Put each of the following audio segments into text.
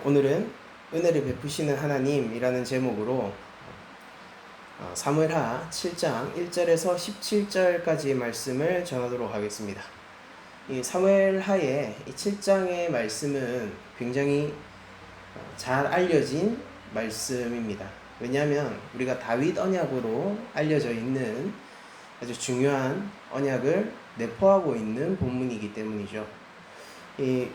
오늘은 은혜를 베푸시는 하나님이라는 제목으로 사무엘하 7장 1절에서 17절까지의 말씀을 전하도록 하겠습니다. 이 사무엘하의 이 7장의 말씀은 굉장히 잘 알려진 말씀입니다. 왜냐하면 우리가 다윗 언약으로 알려져 있는 아주 중요한 언약을 내포하고 있는 본문이기 때문이죠. 이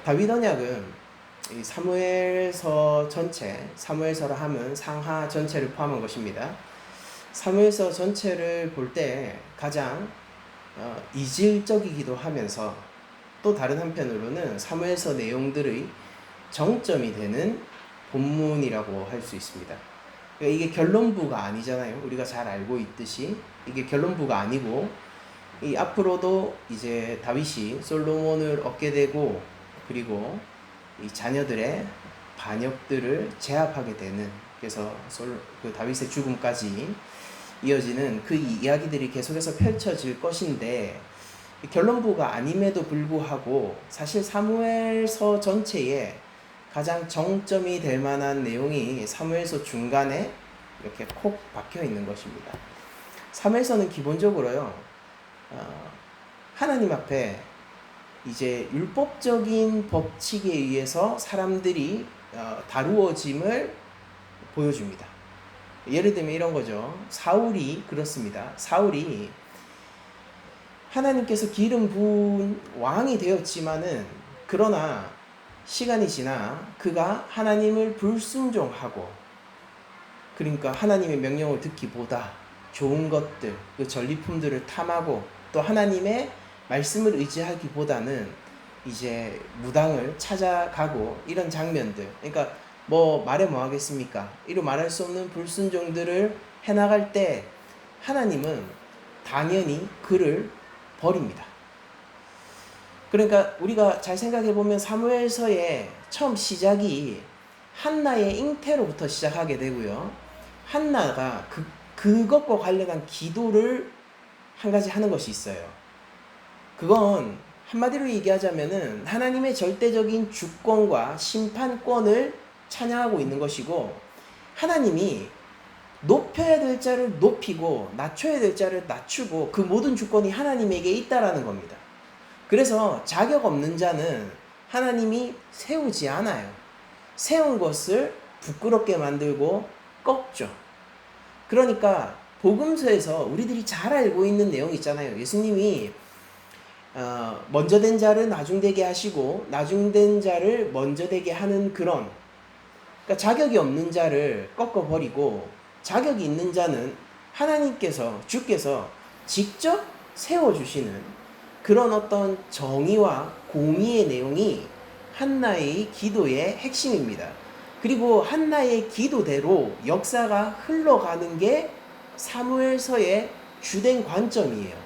다윗 언약은 이 사무엘서 전체, 사무엘서라 하면 상하 전체를 포함한 것입니다. 사무엘서 전체를 볼 때 가장 이질적이기도 하면서 또 다른 한편으로는 사무엘서 내용들의 정점이 되는 본문이라고 할 수 있습니다. 그러니까 이게 결론부가 아니잖아요. 우리가 잘 알고 있듯이 이게 결론부가 아니고 이 앞으로도 이제 다윗이 솔로몬을 얻게 되고 그리고 이 자녀들의 반역들을 제압하게 되는, 그래서 그 다윗의 죽음까지 이어지는 그 이야기들이 계속해서 펼쳐질 것인데, 결론부가 아님에도 불구하고 사실 사무엘서 전체에 가장 정점이 될 만한 내용이 사무엘서 중간에 이렇게 콕 박혀 있는 것입니다. 사무엘서는 기본적으로요, 하나님 앞에 이제 율법적인 법칙에 의해서 사람들이 다루어짐을 보여줍니다. 예를 들면 이런 거죠. 사울이 그렇습니다. 사울이 하나님께서 기름 부은 왕이 되었지만은, 그러나 시간이 지나 그가 하나님을 불순종하고, 그러니까 하나님의 명령을 듣기보다 좋은 것들, 그 전리품들을 탐하고 또 하나님의 말씀을 의지하기보다는 이제 무당을 찾아가고 이런 장면들, 그러니까 말해 뭐 하겠습니까? 이루 말할 수 없는 불순종들을 해나갈 때 하나님은 당연히 그를 버립니다. 그러니까 우리가 잘 생각해 보면 사무엘서의 처음 시작이 한나의 잉태로부터 시작하게 되고요. 한나가 그것과 관련한 기도를 한 가지 하는 것이 있어요. 그건 한마디로 얘기하자면은 하나님의 절대적인 주권과 심판권을 찬양하고 있는 것이고, 하나님이 높여야 될 자를 높이고 낮춰야 될 자를 낮추고 그 모든 주권이 하나님에게 있다라는 겁니다. 그래서 자격 없는 자는 하나님이 세우지 않아요. 세운 것을 부끄럽게 만들고 꺾죠. 그러니까 복음서에서 우리들이 잘 알고 있는 내용 있잖아요. 예수님이 먼저 된 자를 나중되게 하시고 나중된 자를 먼저 되게 하는 그런, 그러니까 자격이 없는 자를 꺾어버리고 자격이 있는 자는 하나님께서, 주께서 직접 세워주시는 그런 어떤 정의와 공의의 내용이 한나의 기도의 핵심입니다. 그리고 한나의 기도대로 역사가 흘러가는 게 사무엘서의 주된 관점이에요.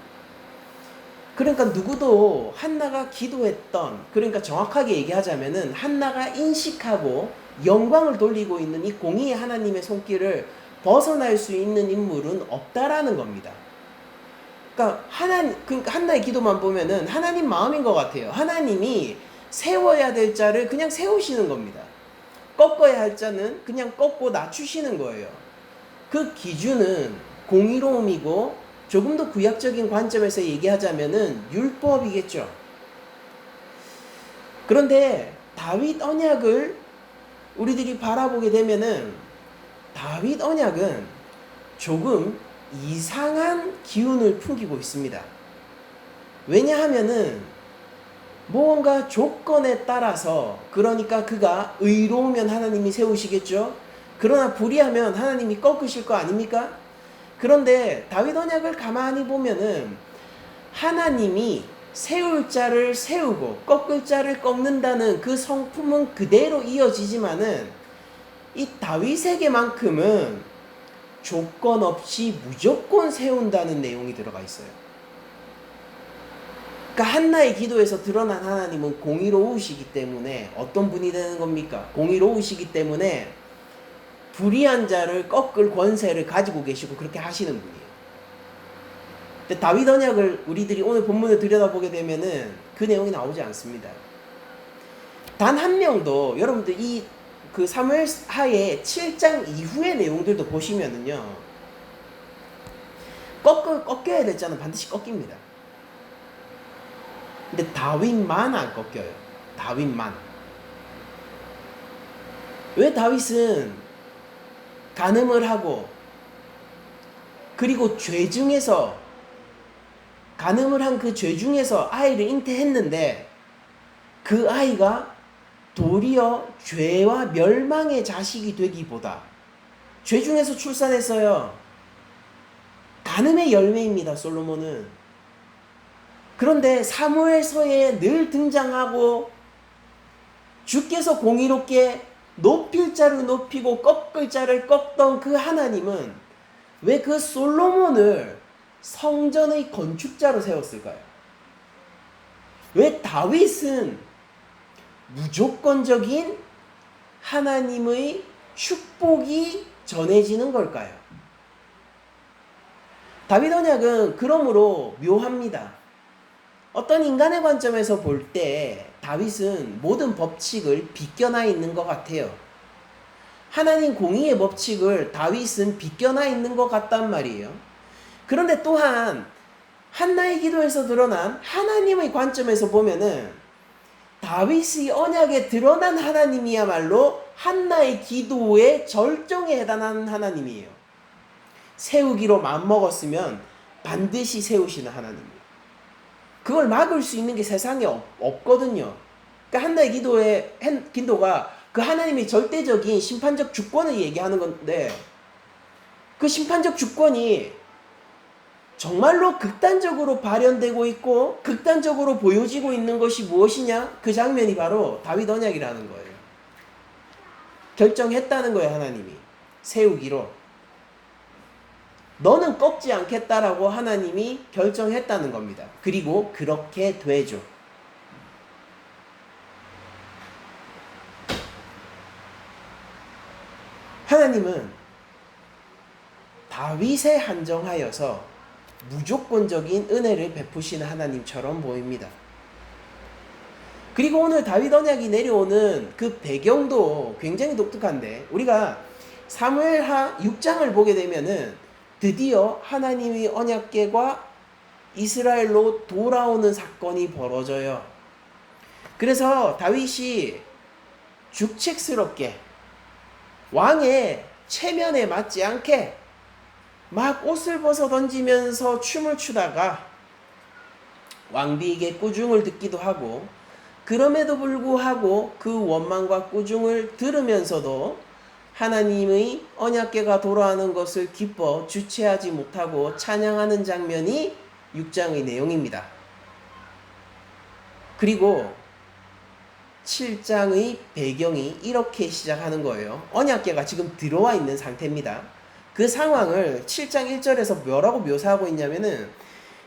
그러니까 누구도 한나가 기도했던, 그러니까 정확하게 얘기하자면은 한나가 인식하고 영광을 돌리고 있는 이 공의의 하나님의 손길을 벗어날 수 있는 인물은 없다라는 겁니다. 그러니까 한나의 기도만 보면은 하나님 마음인 것 같아요. 하나님이 세워야 될 자를 그냥 세우시는 겁니다. 꺾어야 할 자는 그냥 꺾고 낮추시는 거예요. 그 기준은 공의로움이고, 조금 더 구약적인 관점에서 얘기하자면은 율법이겠죠. 그런데 다윗 언약을 우리들이 바라보게 되면은 다윗 언약은 조금 이상한 기운을 풍기고 있습니다. 왜냐하면은 뭔가 조건에 따라서, 그러니까 그가 의로우면 하나님이 세우시겠죠. 그러나 불의하면 하나님이 꺾으실 거 아닙니까? 그런데 다윗 언약을 가만히 보면은 하나님이 세울 자를 세우고 꺾을 자를 꺾는다는 그 성품은 그대로 이어지지만은 이 다윗에게만큼은 조건 없이 무조건 세운다는 내용이 들어가 있어요. 그러니까 한나의 기도에서 드러난 하나님은 공의로우시기 때문에 어떤 분이 되는 겁니까? 공의로우시기 때문에 불의한 자를 꺾을 권세를 가지고 계시고 그렇게 하시는 분이에요. 근데 다윗 언약을 우리들이 오늘 본문을 들여다보게 되면은 그 내용이 나오지 않습니다. 단 한 명도 여러분들 이 그 사무엘하의 7장 이후의 내용들도 보시면은요. 꺾여야 될자는 반드시 꺾입니다. 근데 다윗만 안 꺾여요. 다윗만. 왜 다윗은 간음을 하고 그리고 죄 중에서 간음을 한 그 죄 중에서 아이를 잉태했는데 그 아이가 도리어 죄와 멸망의 자식이 되기보다 죄 중에서 출산했어요. 간음의 열매입니다. 솔로몬은. 그런데 사무엘서에 늘 등장하고 주께서 공의롭게 높일 자를 높이고 꺾을 자를 꺾던 그 하나님은 왜 그 솔로몬을 성전의 건축자로 세웠을까요? 왜 다윗은 무조건적인 하나님의 축복이 전해지는 걸까요? 다윗 언약은 그러므로 묘합니다. 어떤 인간의 관점에서 볼 때 다윗은 모든 법칙을 비껴나 있는 것 같아요. 하나님 공의의 법칙을 다윗은 비껴나 있는 것 같단 말이에요. 그런데 또한 한나의 기도에서 드러난 하나님의 관점에서 보면은 다윗의 언약에 드러난 하나님이야말로 한나의 기도의 절정에 해당하는 하나님이에요. 세우기로 마음먹었으면 반드시 세우시는 하나님이에요. 그걸 막을 수 있는 게 세상에 없거든요. 그러니까 한나의 기도가 그 하나님의 절대적인 심판적 주권을 얘기하는 건데 그 심판적 주권이 정말로 극단적으로 발현되고 있고 극단적으로 보여지고 있는 것이 무엇이냐? 그 장면이 바로 다윗 언약이라는 거예요. 결정했다는 거예요. 하나님이 세우기로. 너는 꺾지 않겠다라고 하나님이 결정했다는 겁니다. 그리고 그렇게 되죠. 하나님은 다윗에 한정하여서 무조건적인 은혜를 베푸시는 하나님처럼 보입니다. 그리고 오늘 다윗 언약이 내려오는 그 배경도 굉장히 독특한데 우리가 사무엘하 6장을 보게 되면은 드디어 하나님의 언약궤가 이스라엘로 돌아오는 사건이 벌어져요. 그래서 다윗이 죽책스럽게 왕의 체면에 맞지 않게 막 옷을 벗어 던지면서 춤을 추다가 왕비에게 꾸중을 듣기도 하고 그럼에도 불구하고 그 원망과 꾸중을 들으면서도 하나님의 언약궤가 돌아오는 것을 기뻐 주체하지 못하고 찬양하는 장면이 6장의 내용입니다. 그리고 7장의 배경이 이렇게 시작하는 거예요. 언약궤가 지금 들어와 있는 상태입니다. 그 상황을 7장 1절에서 뭐라고 묘사하고 있냐면은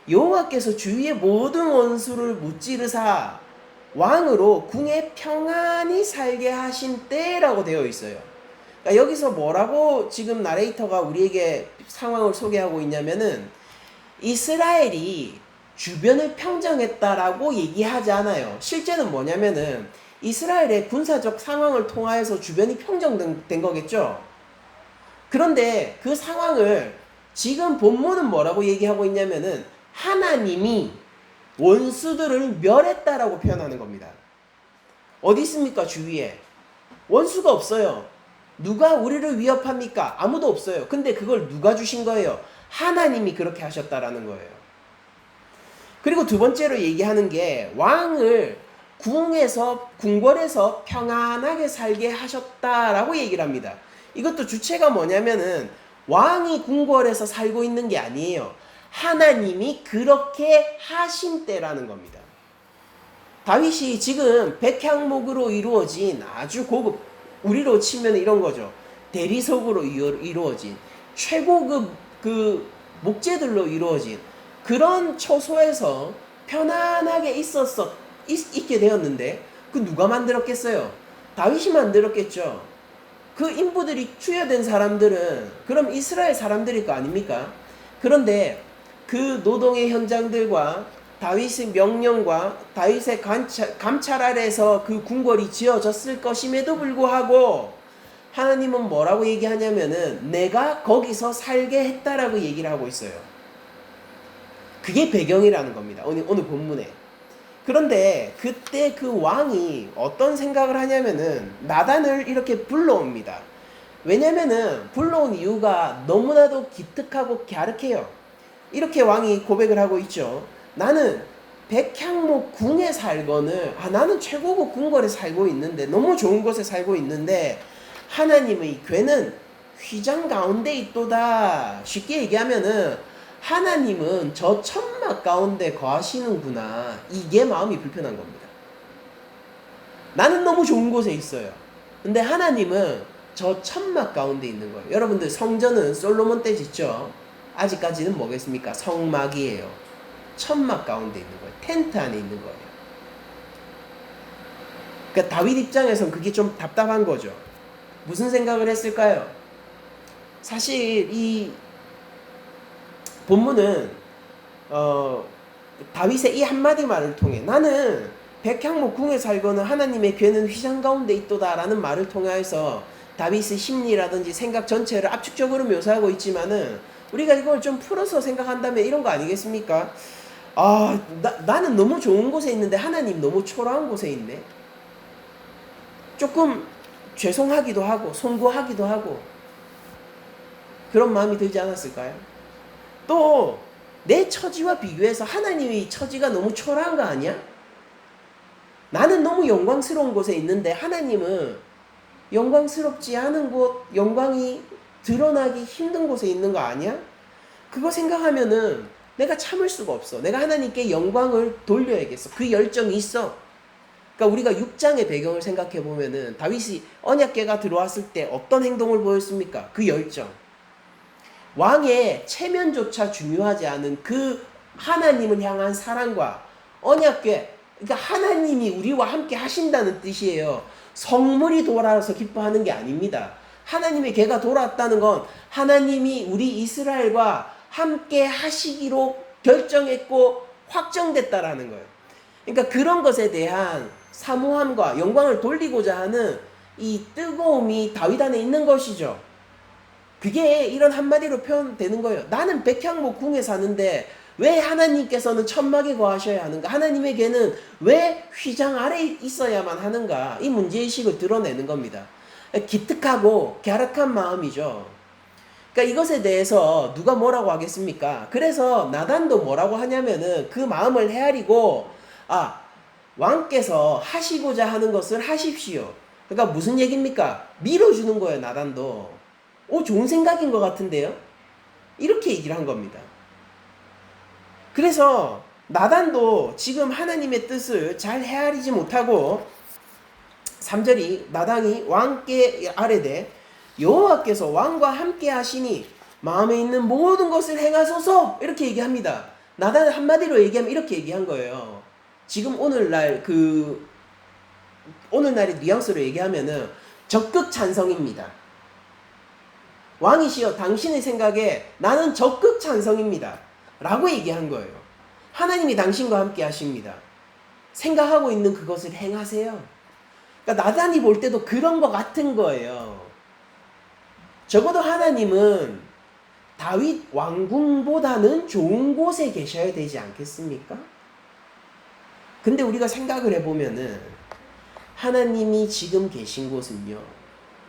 여호와께서 주위의 모든 원수를 무찌르사 왕으로 궁에 평안히 살게 하신 때라고 되어 있어요. 그러니까 여기서 뭐라고 지금 나레이터가 우리에게 상황을 소개하고 있냐면은 이스라엘이 주변을 평정했다라고 얘기하지 않아요. 실제는 뭐냐면은 이스라엘의 군사적 상황을 통하여서 주변이 평정된 거겠죠. 그런데 그 상황을 지금 본문은 뭐라고 얘기하고 있냐면은 하나님이 원수들을 멸했다라고 표현하는 겁니다. 어디 있습니까? 주위에 원수가 없어요. 누가 우리를 위협합니까? 아무도 없어요. 근데 그걸 누가 주신 거예요? 하나님이 그렇게 하셨다라는 거예요. 그리고 두 번째로 얘기하는 게 왕을 궁궐에서 평안하게 살게 하셨다라고 얘기를 합니다. 이것도 주체가 뭐냐면은 왕이 궁궐에서 살고 있는 게 아니에요. 하나님이 그렇게 하신 때라는 겁니다. 다윗이 지금 백향목으로 이루어진 아주 고급, 우리로 치면 이런 거죠. 대리석으로 이루어진 최고급 그 목재들로 이루어진 그런 처소에서 편안하게 있게 되었는데 그 누가 만들었겠어요? 다윗이 만들었겠죠. 그 인부들이 투여된 사람들은 그럼 이스라엘 사람들일 거 아닙니까? 그런데 그 노동의 현장들과 다윗의 명령과 다윗의 감찰 아래에서 그 궁궐이 지어졌을 것임에도 불구하고 하나님은 뭐라고 얘기하냐면은 내가 거기서 살게 했다라고 얘기를 하고 있어요. 그게 배경이라는 겁니다. 오늘 본문에. 그런데 그때 그 왕이 어떤 생각을 하냐면은 나단을 이렇게 불러옵니다. 왜냐면은 불러온 이유가 너무나도 기특하고 갸륵해요. 이렇게 왕이 고백을 하고 있죠. 나는 백향목 궁에 살거늘 나는 최고급 궁궐에 살고 있는데 너무 좋은 곳에 살고 있는데 하나님의 궤는 휘장 가운데 있도다. 쉽게 얘기하면은 하나님은 저 천막 가운데 거하시는구나. 이게 마음이 불편한 겁니다. 나는 너무 좋은 곳에 있어요. 근데 하나님은 저 천막 가운데 있는 거예요. 여러분들 성전은 솔로몬 때 짓죠. 아직까지는 뭐겠습니까? 성막이에요. 천막 가운데 있는 거예요. 텐트 안에 있는 거예요. 그러니까 다윗 입장에선 그게 좀 답답한 거죠. 무슨 생각을 했을까요? 사실 이 본문은 다윗의 이 한마디 말을 통해 나는 백향목 궁에 살거는 하나님의 궤는 휘장 가운데 있도다 라는 말을 통해서 다윗의 심리라든지 생각 전체를 압축적으로 묘사하고 있지만은 우리가 이걸 좀 풀어서 생각한다면 이런 거 아니겠습니까? 나는 너무 좋은 곳에 있는데 하나님 너무 초라한 곳에 있네. 조금 죄송하기도 하고 송구하기도 하고 그런 마음이 들지 않았을까요? 또 내 처지와 비교해서 하나님의 처지가 너무 초라한 거 아니야? 나는 너무 영광스러운 곳에 있는데 하나님은 영광스럽지 않은 곳, 영광이 드러나기 힘든 곳에 있는 거 아니야? 그거 생각하면은 내가 참을 수가 없어. 내가 하나님께 영광을 돌려야겠어. 그 열정이 있어. 그러니까 우리가 6장의 배경을 생각해 보면은 다윗이 언약궤가 들어왔을 때 어떤 행동을 보였습니까? 그 열정. 왕의 체면조차 중요하지 않은 그 하나님을 향한 사랑과 언약궤, 그러니까 하나님이 우리와 함께 하신다는 뜻이에요. 성물이 돌아와서 기뻐하는 게 아닙니다. 하나님의 궤가 돌아왔다는 건 하나님이 우리 이스라엘과 함께 하시기로 결정했고 확정됐다라는 거예요. 그러니까 그런 것에 대한 사모함과 영광을 돌리고자 하는 이 뜨거움이 다윗 안에 있는 것이죠. 그게 이런 한마디로 표현되는 거예요. 나는 백향목 궁에 사는데 왜 하나님께서는 천막에 거하셔야 하는가? 하나님의 궤는 왜 휘장 아래에 있어야만 하는가? 이 문제의식을 드러내는 겁니다. 기특하고 갸륵한 마음이죠. 그러니까 이것에 대해서 누가 뭐라고 하겠습니까? 그래서 나단도 뭐라고 하냐면은 그 마음을 헤아리고 왕께서 하시고자 하는 것을 하십시오. 그러니까 무슨 얘기입니까? 밀어주는 거예요. 나단도. 좋은 생각인 것 같은데요? 이렇게 얘기를 한 겁니다. 그래서 나단도 지금 하나님의 뜻을 잘 헤아리지 못하고 3절이 나단이 왕께 아뢰되 여호와께서 왕과 함께 하시니 마음에 있는 모든 것을 행하소서 이렇게 얘기합니다. 나단은 한마디로 얘기하면 이렇게 얘기한 거예요. 지금 오늘날의 뉘앙스로 얘기하면은 적극 찬성입니다. 왕이시여 당신의 생각에 나는 적극 찬성입니다. 라고 얘기한 거예요. 하나님이 당신과 함께 하십니다. 생각하고 있는 그것을 행하세요. 그러니까 나단이 볼 때도 그런 것 같은 거예요. 적어도 하나님은 다윗 왕궁보다는 좋은 곳에 계셔야 되지 않겠습니까? 근데 우리가 생각을 해보면은 하나님이 지금 계신 곳은요.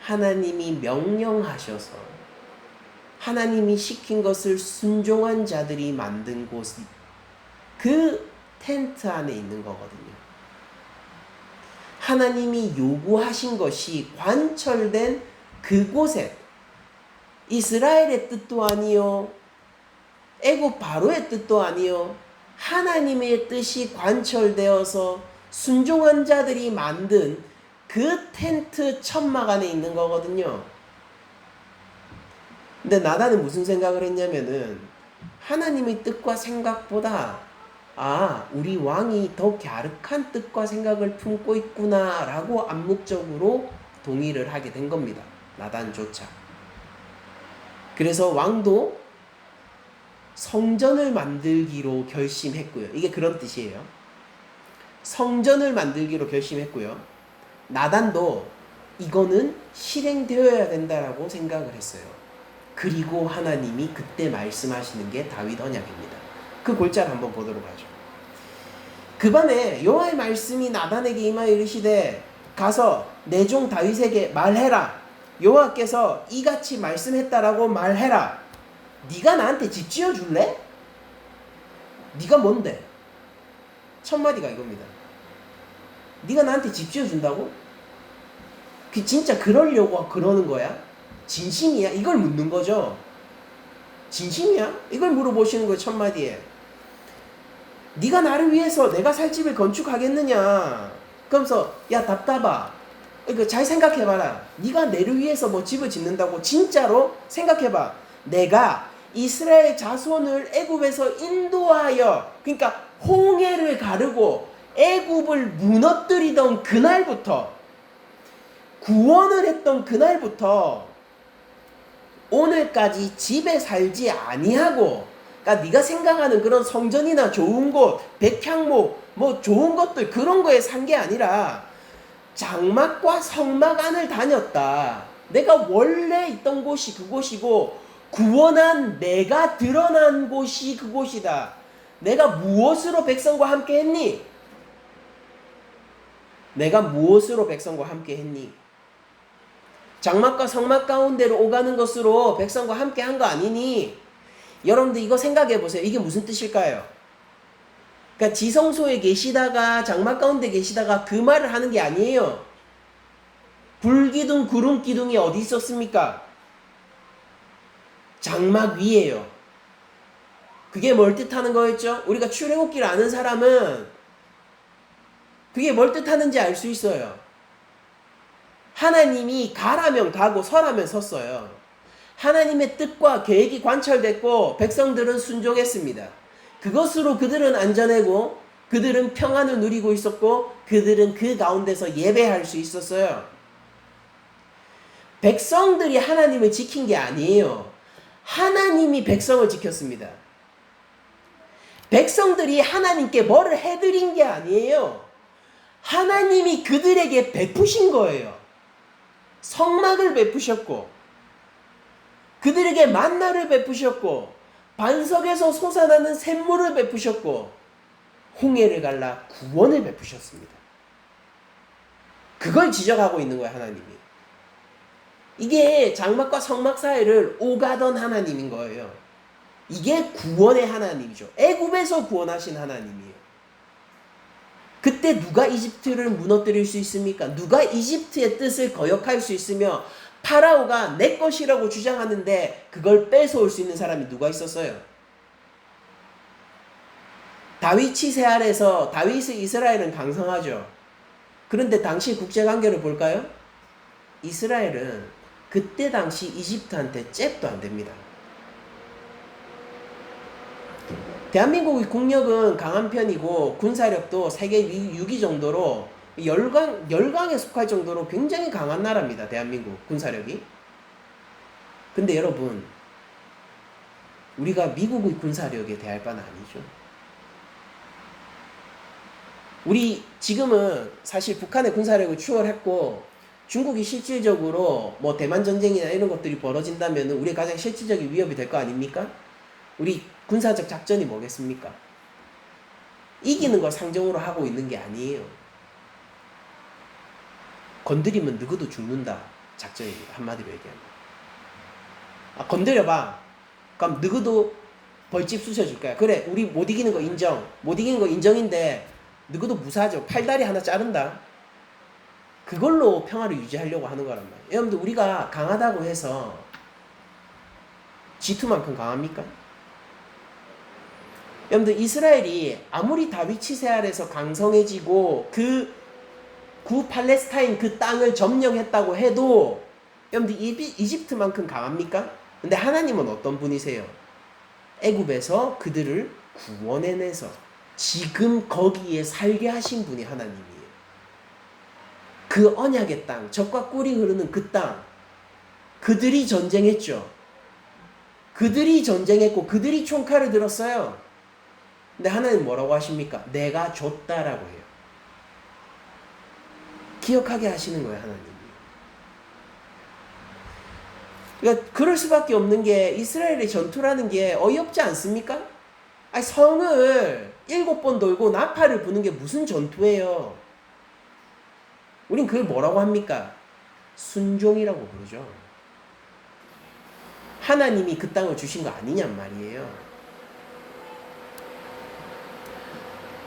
하나님이 명령하셔서 하나님이 시킨 것을 순종한 자들이 만든 곳이 그 텐트 안에 있는 거거든요. 하나님이 요구하신 것이 관철된 그곳에 이스라엘의 뜻도 아니요 애굽 바로의 뜻도 아니요 하나님의 뜻이 관철되어서 순종한 자들이 만든 그 텐트 천막 안에 있는 거거든요. 근데 나단은 무슨 생각을 했냐면은 하나님의 뜻과 생각보다 우리 왕이 더 갸륵한 뜻과 생각을 품고 있구나 라고 암묵적으로 동의를 하게 된 겁니다. 나단조차. 그래서 왕도 성전을 만들기로 결심했고요. 이게 그런 뜻이에요. 성전을 만들기로 결심했고요. 나단도 이거는 실행되어야 된다라고 생각을 했어요. 그리고 하나님이 그때 말씀하시는 게 다윗 언약입니다. 그 골자를 한번 보도록 하죠. 그밤에 여호와의 말씀이 나단에게 임하여 이르시되 가서 내 종 다윗에게 말해라. 여호와께서 이같이 말씀했다라고 말해라. 네가 나한테 집 지어줄래? 네가 뭔데? 첫 마디가 이겁니다. 네가 나한테 집 지어준다고? 그 진짜 그러려고 그러는 거야? 진심이야? 이걸 묻는 거죠. 진심이야? 이걸 물어보시는 거예요. 첫 마디에. 네가 나를 위해서 내가 살 집을 건축하겠느냐? 그러면서 야 답답아. 그러니까 잘 생각해봐라. 네가 내를 위해서 뭐 집을 짓는다고 진짜로 생각해봐. 내가 이스라엘 자손을 애굽에서 인도하여 그러니까 홍해를 가르고 애굽을 무너뜨리던 그날부터 구원을 했던 그날부터 오늘까지 집에 살지 아니하고 그러니까 네가 생각하는 그런 성전이나 좋은 곳, 백향목, 뭐 좋은 것들 그런 거에 산 게 아니라 장막과 성막 안을 다녔다. 내가 원래 있던 곳이 그곳이고 구원한 내가 드러난 곳이 그곳이다. 내가 무엇으로 백성과 함께 했니? 내가 무엇으로 백성과 함께 했니? 장막과 성막 가운데로 오가는 것으로 백성과 함께 한 거 아니니? 여러분들 이거 생각해 보세요. 이게 무슨 뜻일까요? 그러니까 지성소에 계시다가 장막 가운데 계시다가 그 말을 하는 게 아니에요. 불기둥 구름기둥이 어디 있었습니까? 장막 위에요. 그게 뭘 뜻하는 거였죠? 우리가 출애굽기를 아는 사람은 그게 뭘 뜻하는지 알 수 있어요. 하나님이 가라면 가고 서라면 섰어요. 하나님의 뜻과 계획이 관철됐고 백성들은 순종했습니다. 그것으로 그들은 안전하고 그들은 평안을 누리고 있었고 그들은 그 가운데서 예배할 수 있었어요. 백성들이 하나님을 지킨 게 아니에요. 하나님이 백성을 지켰습니다. 백성들이 하나님께 뭐를 해드린 게 아니에요. 하나님이 그들에게 베푸신 거예요. 성막을 베푸셨고 그들에게 만나를 베푸셨고 반석에서 솟아나는 샘물을 베푸셨고 홍해를 갈라 구원을 베푸셨습니다. 그걸 지적하고 있는 거예요. 하나님이. 이게 장막과 성막 사이를 오가던 하나님인 거예요. 이게 구원의 하나님이죠. 애굽에서 구원하신 하나님이에요. 그때 누가 이집트를 무너뜨릴 수 있습니까? 누가 이집트의 뜻을 거역할 수 있으며 파라오가 내 것이라고 주장하는데 그걸 뺏어올 수 있는 사람이 누가 있었어요? 다윗 치세 아래서 다윗의 이스라엘은 강성하죠. 그런데 당시 국제관계를 볼까요? 이스라엘은 그때 당시 이집트한테 잽도 안 됩니다. 대한민국의 국력은 강한 편이고 군사력도 세계 6위 정도로 열강에 속할 정도로 굉장히 강한 나라입니다. 대한민국 군사력이. 근데 여러분 우리가 미국의 군사력에 대할 바는 아니죠. 우리 지금은 사실 북한의 군사력을 추월했고 중국이 실질적으로 뭐 대만 전쟁이나 이런 것들이 벌어진다면 우리의 가장 실질적인 위협이 될 거 아닙니까? 우리 군사적 작전이 뭐겠습니까? 이기는 걸 상정으로 하고 있는 게 아니에요. 건드리면 누구도 죽는다 작전입니다. 한마디로 얘기하면. 건드려봐. 그럼 누구도 벌집 쑤셔줄 거야. 그래 우리 못 이기는 거 인정. 못 이기는 거 인정인데 누구도 무사하죠. 팔다리 하나 자른다. 그걸로 평화를 유지하려고 하는 거란 말이에요. 여러분들 우리가 강하다고 해서 G2만큼 강합니까? 여러분들 이스라엘이 아무리 다윗 치세 아래서 강성해지고 그 구 팔레스타인 그 땅을 점령했다고 해도 여러분들 이집트만큼 강합니까? 근데 하나님은 어떤 분이세요? 애굽에서 그들을 구원해내서 지금 거기에 살게 하신 분이 하나님이에요. 그 언약의 땅, 젖과 꿀이 흐르는 그 땅, 그들이 전쟁했죠. 그들이 전쟁했고 그들이 총칼을 들었어요. 근데 하나님 뭐라고 하십니까? 내가 줬다라고 해요. 기억하게 하시는 거예요, 하나님이. 그러니까 그럴 수밖에 없는 게 이스라엘의 전투라는 게 어이없지 않습니까? 아니, 성을 7번 돌고 나팔을 부는 게 무슨 전투예요? 우린 그걸 뭐라고 합니까? 순종이라고 부르죠. 하나님이 그 땅을 주신 거 아니냔 말이에요.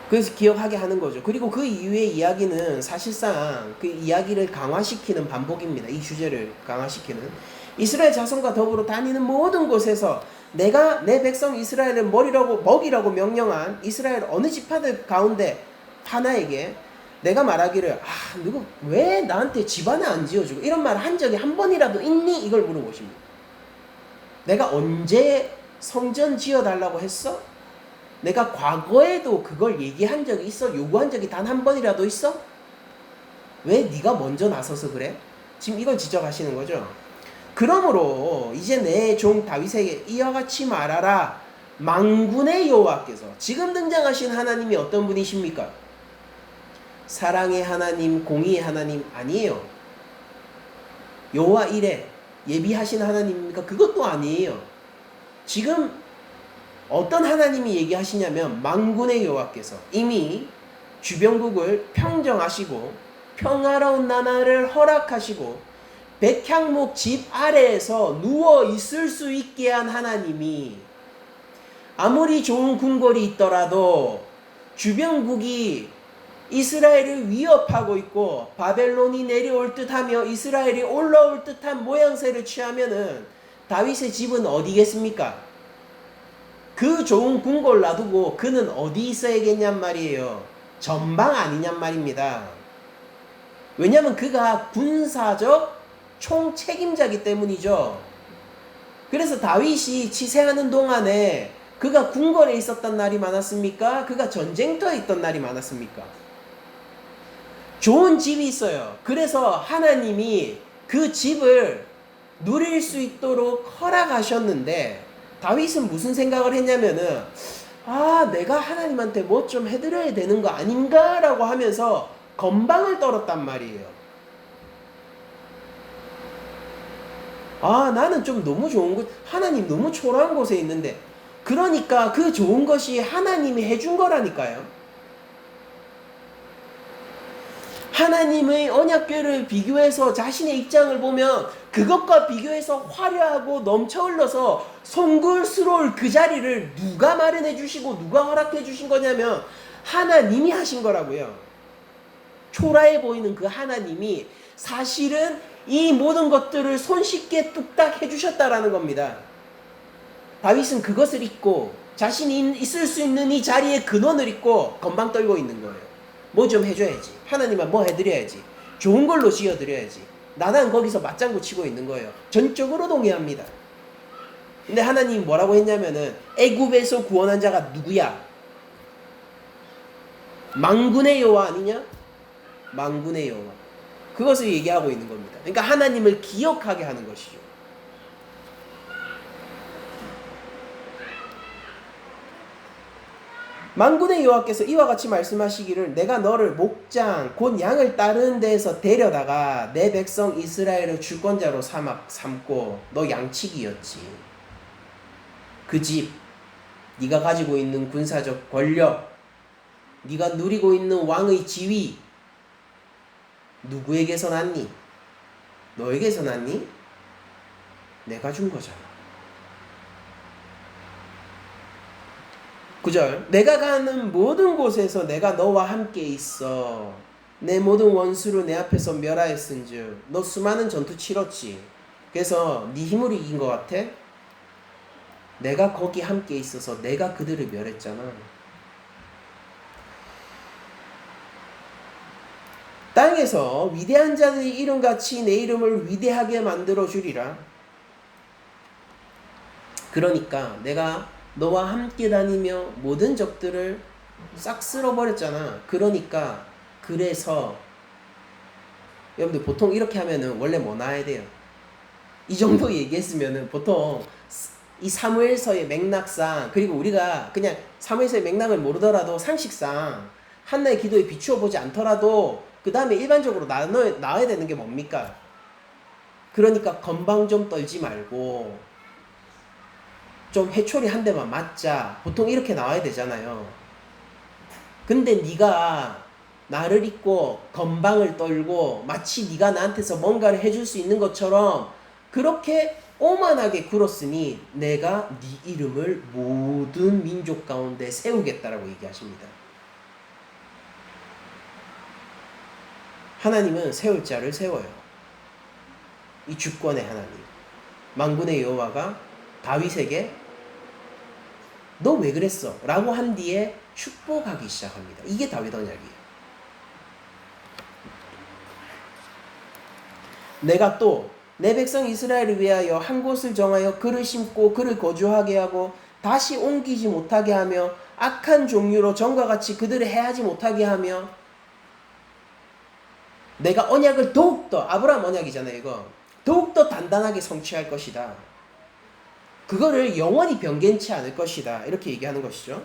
그래서 기억하게 하는 거죠. 그리고 그 이후의 이야기는 사실상 그 이야기를 강화시키는 반복입니다. 이 주제를 강화시키는. 이스라엘 자손과 더불어 다니는 모든 곳에서 내가 내 백성 이스라엘을 먹이라고 명령한 이스라엘 어느 지파들 가운데 하나에게 내가 말하기를 누구 왜 나한테 집 하나 안 지어주고 이런 말 한 적이 한 번이라도 있니? 이걸 물어보십니다. 내가 언제 성전 지어달라고 했어? 내가 과거에도 그걸 얘기한 적이 있어? 요구한 적이 단 한 번이라도 있어? 왜 네가 먼저 나서서 그래? 지금 이걸 지적하시는 거죠. 그러므로 이제 내 종 다윗에게 이와 같이 말하라. 만군의 여호와께서, 지금 등장하신 하나님이 어떤 분이십니까? 사랑의 하나님, 공의의 하나님 아니에요. 여호와 이레 예비하신 하나님입니까? 그것도 아니에요. 지금 어떤 하나님이 얘기하시냐면 만군의 여호와께서 이미 주변국을 평정하시고 평화로운 나라를 허락하시고 백향목 집 아래에서 누워 있을 수 있게 한 하나님이 아무리 좋은 궁궐이 있더라도 주변국이 이스라엘을 위협하고 있고 바벨론이 내려올 듯하며 이스라엘이 올라올 듯한 모양새를 취하면은 다윗의 집은 어디겠습니까? 그 좋은 궁궐 놔두고 그는 어디 있어야겠냔 말이에요. 전방 아니냔 말입니다. 왜냐하면 그가 군사적 총책임자이기 때문이죠. 그래서 다윗이 치세하는 동안에 그가 궁궐에 있었던 날이 많았습니까? 그가 전쟁터에 있던 날이 많았습니까? 좋은 집이 있어요. 그래서 하나님이 그 집을 누릴 수 있도록 허락하셨는데 다윗은 무슨 생각을 했냐면은 내가 하나님한테 뭐 좀 해드려야 되는 거 아닌가? 라고 하면서 건방을 떨었단 말이에요. 나는 좀 너무 좋은 곳, 하나님 너무 초라한 곳에 있는데, 그러니까 그 좋은 것이 하나님이 해준 거라니까요. 하나님의 언약궤를 비교해서 자신의 입장을 보면 그것과 비교해서 화려하고 넘쳐 흘러서 송구스러울 그 자리를 누가 마련해 주시고 누가 허락해 주신 거냐면 하나님이 하신 거라고요. 초라해 보이는 그 하나님이 사실은 이 모든 것들을 손쉽게 뚝딱 해주셨다라는 겁니다. 다윗은 그것을 잊고 자신이 있을 수 있는 이 자리의 근원을 잊고 건방 떨고 있는 거예요. 뭐 좀 해줘야지. 하나님은 뭐 해드려야지. 좋은 걸로 지어드려야지. 나는 거기서 맞장구 치고 있는 거예요. 전적으로 동의합니다. 근데 하나님이 뭐라고 했냐면은 애굽에서 구원한 자가 누구야? 만군의 여호와 아니냐? 만군의 여호와. 그것을 얘기하고 있는 겁니다. 그러니까 하나님을 기억하게 하는 것이죠. 만군의 여호와께서 이와 같이 말씀하시기를 내가 너를 목장 곧 양을 따르는 데에서 데려다가 내 백성 이스라엘을 주권자로 삼고 너 양치기였지. 그 집, 네가 가지고 있는 군사적 권력, 네가 누리고 있는 왕의 지위 누구에게서 났니? 너에게서 났니? 내가 준 거잖아. 9절 내가 가는 모든 곳에서 내가 너와 함께 있어 내 모든 원수를 내 앞에서 멸하였은즉 너 수많은 전투 치렀지. 그래서 네 힘으로 이긴 것 같아? 내가 거기 함께 있어서 내가 그들을 멸했잖아. 땅에서 위대한 자들의 이름같이 내 이름을 위대하게 만들어 주리라. 그러니까 내가 너와 함께 다니며 모든 적들을 싹 쓸어버렸잖아. 그러니까 그래서 여러분들 보통 이렇게 하면은 원래 뭐 나와야 돼요? 이 정도 얘기했으면은 보통 이 사무엘서의 맥락상, 그리고 우리가 그냥 사무엘서의 맥락을 모르더라도 상식상 한나의 기도에 비추어 보지 않더라도 그 다음에 일반적으로 나와야 되는 게 뭡니까? 그러니까 건방 좀 떨지 말고 좀 회초리 한 대만 맞자. 보통 이렇게 나와야 되잖아요. 근데 네가 나를 잊고 건방을 떨고 마치 네가 나한테서 뭔가를 해줄 수 있는 것처럼 그렇게 오만하게 굴었으니 내가 네 이름을 모든 민족 가운데 세우겠다라고 얘기하십니다. 하나님은 세울 자를 세워요. 이 주권의 하나님. 만군의 여호와가 다윗에게 너 왜 그랬어? 라고 한 뒤에 축복하기 시작합니다. 이게 다윗 언약이에요. 내가 또 내 백성 이스라엘을 위하여 한 곳을 정하여 그를 심고 그를 거주하게 하고 다시 옮기지 못하게 하며 악한 종류로 전과 같이 그들을 해하지 못하게 하며 내가 언약을 더욱더 아브라함 언약이잖아요 이거 더욱더 단단하게 성취할 것이다. 그거를 영원히 변개치 않을 것이다. 이렇게 얘기하는 것이죠.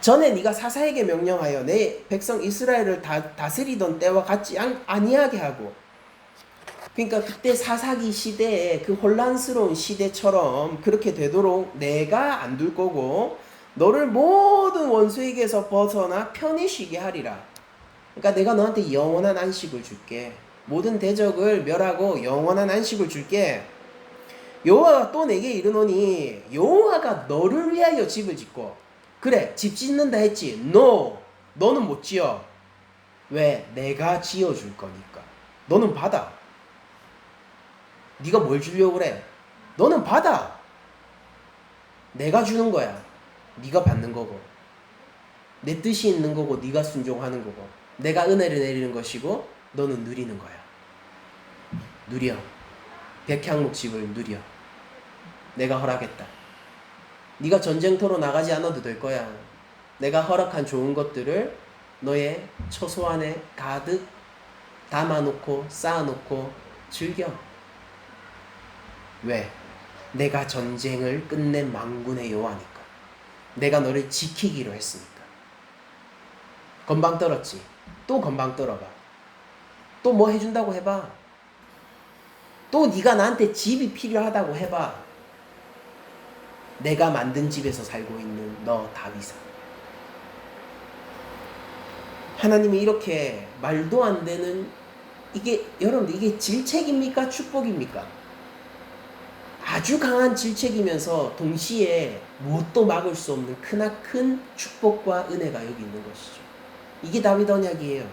전에 네가 사사에게 명령하여 내 백성 이스라엘을 다스리던 때와 같지 아니하게 하고 그러니까 그때 사사기 시대에 그 혼란스러운 시대처럼 그렇게 되도록 내가 안 둘 거고 너를 모든 원수에게서 벗어나 편히 쉬게 하리라. 그러니까 내가 너한테 영원한 안식을 줄게. 모든 대적을 멸하고 영원한 안식을 줄게. 여호와가 또 내게 이르노니 여호와가 너를 위하여 집을 짓고 그래 집 짓는다 했지. 너는 못 지어. 왜? 내가 지어줄 거니까. 너는 받아. 네가 뭘 주려고 그래? 너는 받아. 내가 주는 거야. 네가 받는 거고 내 뜻이 있는 거고 네가 순종하는 거고 내가 은혜를 내리는 것이고 너는 누리는 거야. 누려. 백향목집을 누려. 내가 허락했다. 네가 전쟁터로 나가지 않아도 될 거야. 내가 허락한 좋은 것들을 너의 처소 안에 가득 담아놓고 쌓아놓고 즐겨. 왜? 내가 전쟁을 끝낸 만군의 여호와니까. 내가 너를 지키기로 했으니까. 건방 떨었지. 또 건방 떨어봐. 또 뭐 해준다고 해봐. 또 네가 나한테 집이 필요하다고 해봐. 내가 만든 집에서 살고 있는 너 다윗아. 하나님이 이렇게 말도 안 되는 이게 여러분들 이게 질책입니까? 축복입니까? 아주 강한 질책이면서 동시에 무엇도 막을 수 없는 크나큰 축복과 은혜가 여기 있는 것이죠. 이게 다윗 언약이에요.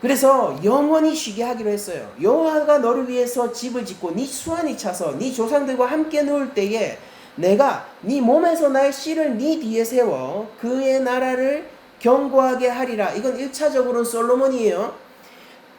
그래서 영원히 쉬게 하기로 했어요. 여호와가 너를 위해서 집을 짓고 네 수완이 차서 네 조상들과 함께 누울 때에 내가 네 몸에서 날 씨를 네 뒤에 세워 그의 나라를 견고하게 하리라. 이건 1차적으로는 솔로몬이에요.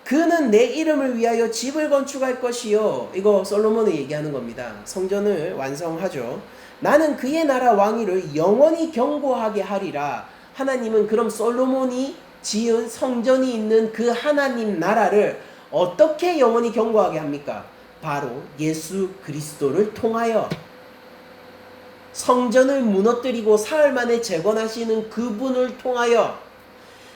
그는 내 이름을 위하여 집을 건축할 것이요. 이거 솔로몬이 얘기하는 겁니다. 성전을 완성하죠. 나는 그의 나라 왕위를 영원히 견고하게 하리라. 하나님은 그럼 솔로몬이 지은 성전이 있는 그 하나님 나라를 어떻게 영원히 견고하게 합니까? 바로 예수 그리스도를 통하여 성전을 무너뜨리고 사흘 만에 재건하시는 그분을 통하여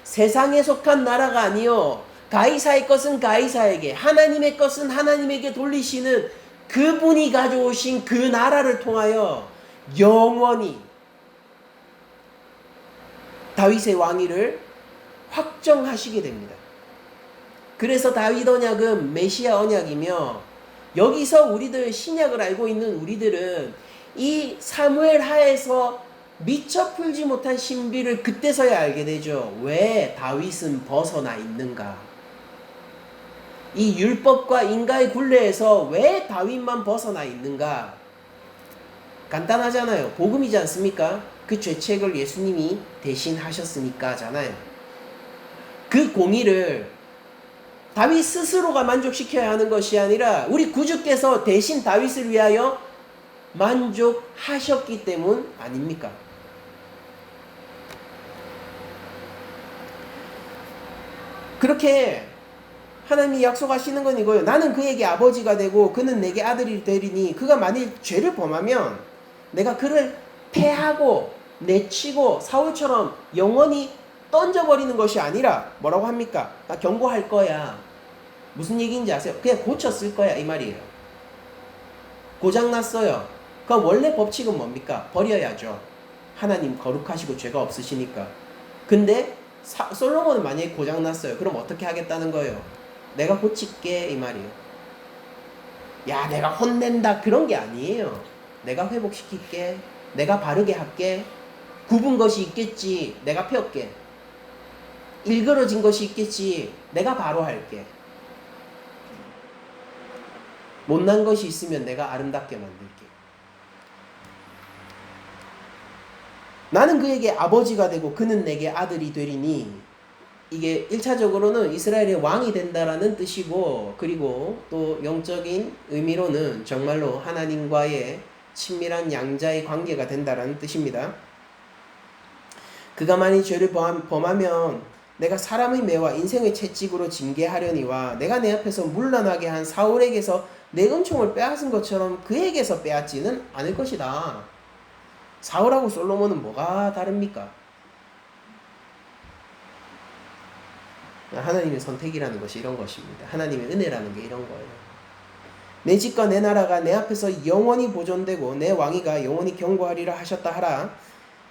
세상에 속한 나라가 아니요 가이사의 것은 가이사에게 하나님의 것은 하나님에게 돌리시는 그분이 가져오신 그 나라를 통하여 영원히 다윗의 왕위를 확정하시게 됩니다. 그래서 다윗 언약은 메시아 언약이며 여기서 우리들 신약을 알고 있는 우리들은 이 사무엘 하에서 미처 풀지 못한 신비를 그때서야 알게 되죠. 왜 다윗은 벗어나 있는가? 이 율법과 인가의 굴레에서 왜 다윗만 벗어나 있는가? 간단하잖아요. 복음이지 않습니까? 그 죄책을 예수님이 대신 하셨으니까잖아요. 그 공의를 다윗 스스로가 만족시켜야 하는 것이 아니라 우리 구주께서 대신 다윗을 위하여 만족하셨기 때문 아닙니까? 그렇게 하나님이 약속하시는 건 이거예요. 나는 그에게 아버지가 되고 그는 내게 아들이 되리니 그가 만일 죄를 범하면 내가 그를 패하고 내치고 사울처럼 영원히 던져버리는 것이 아니라 뭐라고 합니까? 나 경고할 거야. 무슨 얘기인지 아세요? 그냥 고쳤을 거야 이 말이에요. 고장났어요. 그럼 원래 법칙은 뭡니까? 버려야죠. 하나님 거룩하시고 죄가 없으시니까. 근데 솔로몬은 만약에 고장났어요. 그럼 어떻게 하겠다는 거예요? 내가 고칠게 이 말이에요. 야 내가 혼낸다 그런 게 아니에요. 내가 회복시킬게. 내가 바르게 할게. 굽은 것이 있겠지. 내가 펴게. 일그러진 것이 있겠지. 내가 바로 할게. 못난 것이 있으면 내가 아름답게 만들게. 나는 그에게 아버지가 되고 그는 내게 아들이 되리니 이게 1차적으로는 이스라엘의 왕이 된다라는 뜻이고 그리고 또 영적인 의미로는 정말로 하나님과의 친밀한 양자의 관계가 된다라는 뜻입니다. 그가 만일 죄를 범하면 내가 사람의 매와 인생의 채찍으로 징계하려니와 내가 내 앞에서 물러나게 한 사울에게서 내 은총을 빼앗은 것처럼 그에게서 빼앗지는 않을 것이다. 사울하고 솔로몬은 뭐가 다릅니까? 하나님의 선택이라는 것이 이런 것입니다. 하나님의 은혜라는 게 이런 거예요. 내 집과 내 나라가 내 앞에서 영원히 보존되고 내 왕위가 영원히 경고하리라 하셨다 하라.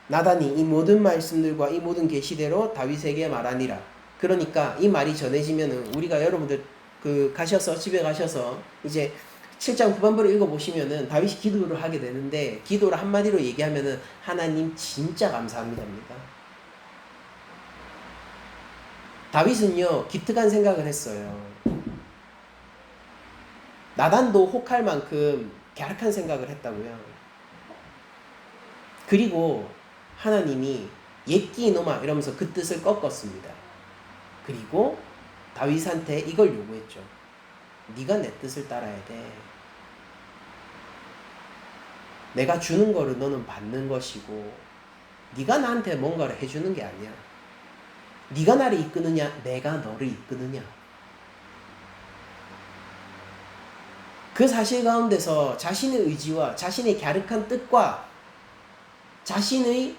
나단이 이 모든 말씀들과 이 모든 계시대로 다윗에게 말하니라. 그러니까 이 말이 전해지면은 우리가 여러분들 집에 가셔서 이제 7장 후반부를 읽어보시면은 다윗이 기도를 하게 되는데 기도를 한마디로 얘기하면은 하나님 진짜 감사합니다입니다. 다윗은요 기특한 생각을 했어요. 나단도 혹할 만큼 갸륵한 생각을 했다고요. 그리고 하나님이 옛기 이놈아 이러면서 그 뜻을 꺾었습니다. 그리고 다윗한테 이걸 요구했죠. 네가 내 뜻을 따라야 돼. 내가 주는 거를 너는 받는 것이고 네가 나한테 뭔가를 해주는 게 아니야. 네가 나를 이끄느냐 내가 너를 이끄느냐. 그 사실 가운데서 자신의 의지와 자신의 갸륵한 뜻과 자신의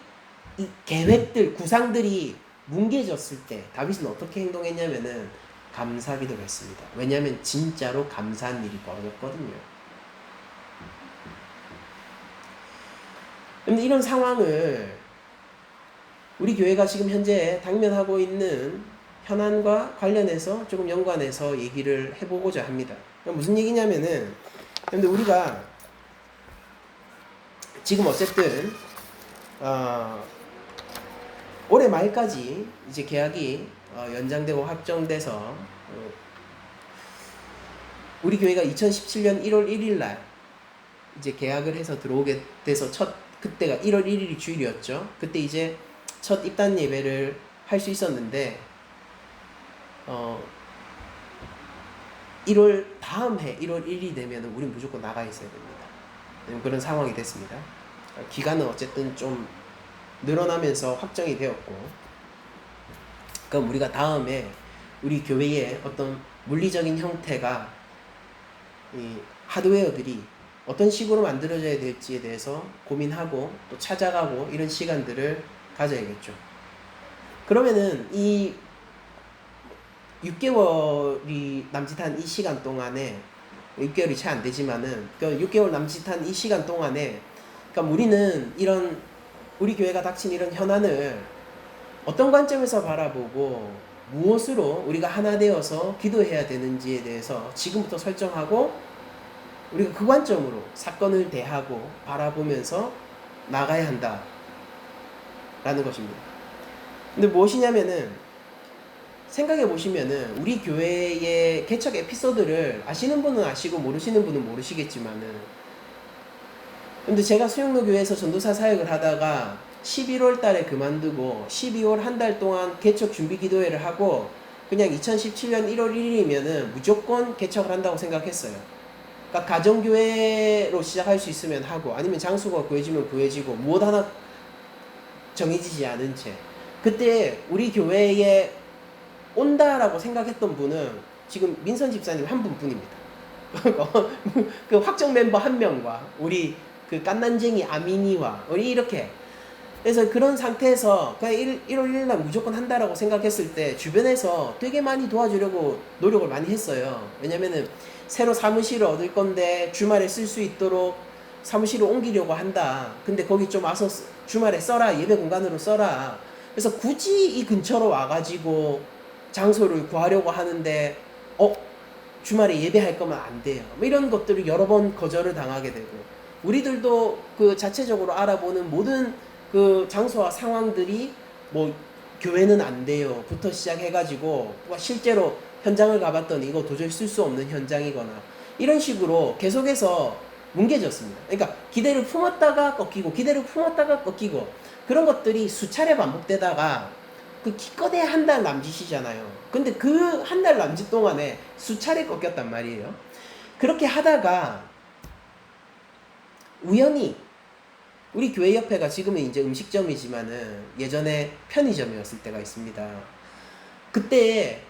이 계획들, 구상들이 뭉개졌을 때 다윗은 어떻게 행동했냐면은 감사기도를 했습니다. 왜냐하면 진짜로 감사한 일이 벌어졌거든요. 그런데 이런 상황을 우리 교회가 지금 현재 당면하고 있는 현안과 관련해서 조금 연관해서 얘기를 해보고자 합니다. 무슨 얘기냐면은 근데 우리가 지금 어쨌든 올해 말까지 이제 계약이 연장되고 확정돼서 우리 교회가 2017년 1월 1일 날 이제 계약을 해서 들어오게 돼서 그때가 1월 1일이 주일이었죠. 그때 이제 첫 입단 예배를 할 수 있었는데 1월 다음 해 1월 1일이 되면 우리 무조건 나가 있어야 됩니다. 그런 상황이 됐습니다. 기간은 어쨌든 좀 늘어나면서 확정이 되었고 그럼 우리가 다음에 우리 교회의 어떤 물리적인 형태가 이 하드웨어들이 어떤 식으로 만들어져야 될지에 대해서 고민하고 또 찾아가고 이런 시간들을 가져야겠죠. 그러면은 이 6개월이 남짓한 이 시간 동안에 6개월이 채 안 되지만은 그 6개월 남짓한 이 시간 동안에 그러니까 우리는 우리 교회가 닥친 이런 현안을 어떤 관점에서 바라보고 무엇으로 우리가 하나 되어서 기도해야 되는지에 대해서 지금부터 설정하고 우리가 그 관점으로 사건을 대하고 바라보면서 나가야 한다 라는 것입니다. 근데 무엇이냐면은 생각해 보시면은 우리 교회의 개척 에피소드를 아시는 분은 아시고 모르시는 분은 모르시겠지만은 근데 제가 수영로 교회에서 전도사 사역을 하다가 11월 달에 그만두고 12월 한 달 동안 개척 준비 기도회를 하고 그냥 2017년 1월 1일이면은 무조건 개척을 한다고 생각했어요. 그러니까 가정교회로 시작할 수 있으면 하고 아니면 장소가 구해지면 구해지고 무엇 하나 정해지지 않은 채 그때 우리 교회에 온다라고 생각했던 분은 지금 민선 집사님 한 분뿐입니다. 그 확정 멤버 한 명과 우리 그 깐난쟁이 아미니와 우리 이렇게, 그래서 그런 상태에서 그냥 1월 1일 날 무조건 한다라고 생각했을 때 주변에서 되게 많이 도와주려고 노력을 많이 했어요. 왜냐면은 새로 사무실을 얻을 건데 주말에 쓸 수 있도록 사무실을 옮기려고 한다. 근데 거기 좀 와서 주말에 써라. 예배 공간으로 써라. 그래서 굳이 이 근처로 와가지고 장소를 구하려고 하는데 주말에 예배할 거면 안 돼요. 뭐 이런 것들을 여러 번 거절을 당하게 되고, 우리들도 그 자체적으로 알아보는 모든 그 장소와 상황들이 뭐 교회는 안 돼요 부터 시작해가지고 실제로 현장을 가봤더니 이거 도저히 쓸 수 없는 현장이거나 이런 식으로 계속해서 뭉개졌습니다. 그러니까 기대를 품었다가 꺾이고 기대를 품었다가 꺾이고 그런 것들이 수차례 반복되다가 그 기껏해 한 달 남짓이잖아요. 근데 그 한 달 남짓 동안에 수차례 꺾였단 말이에요. 그렇게 하다가 우연히 우리 교회 옆에가 지금은 이제 음식점이지만은 예전에 편의점이었을 때가 있습니다. 그때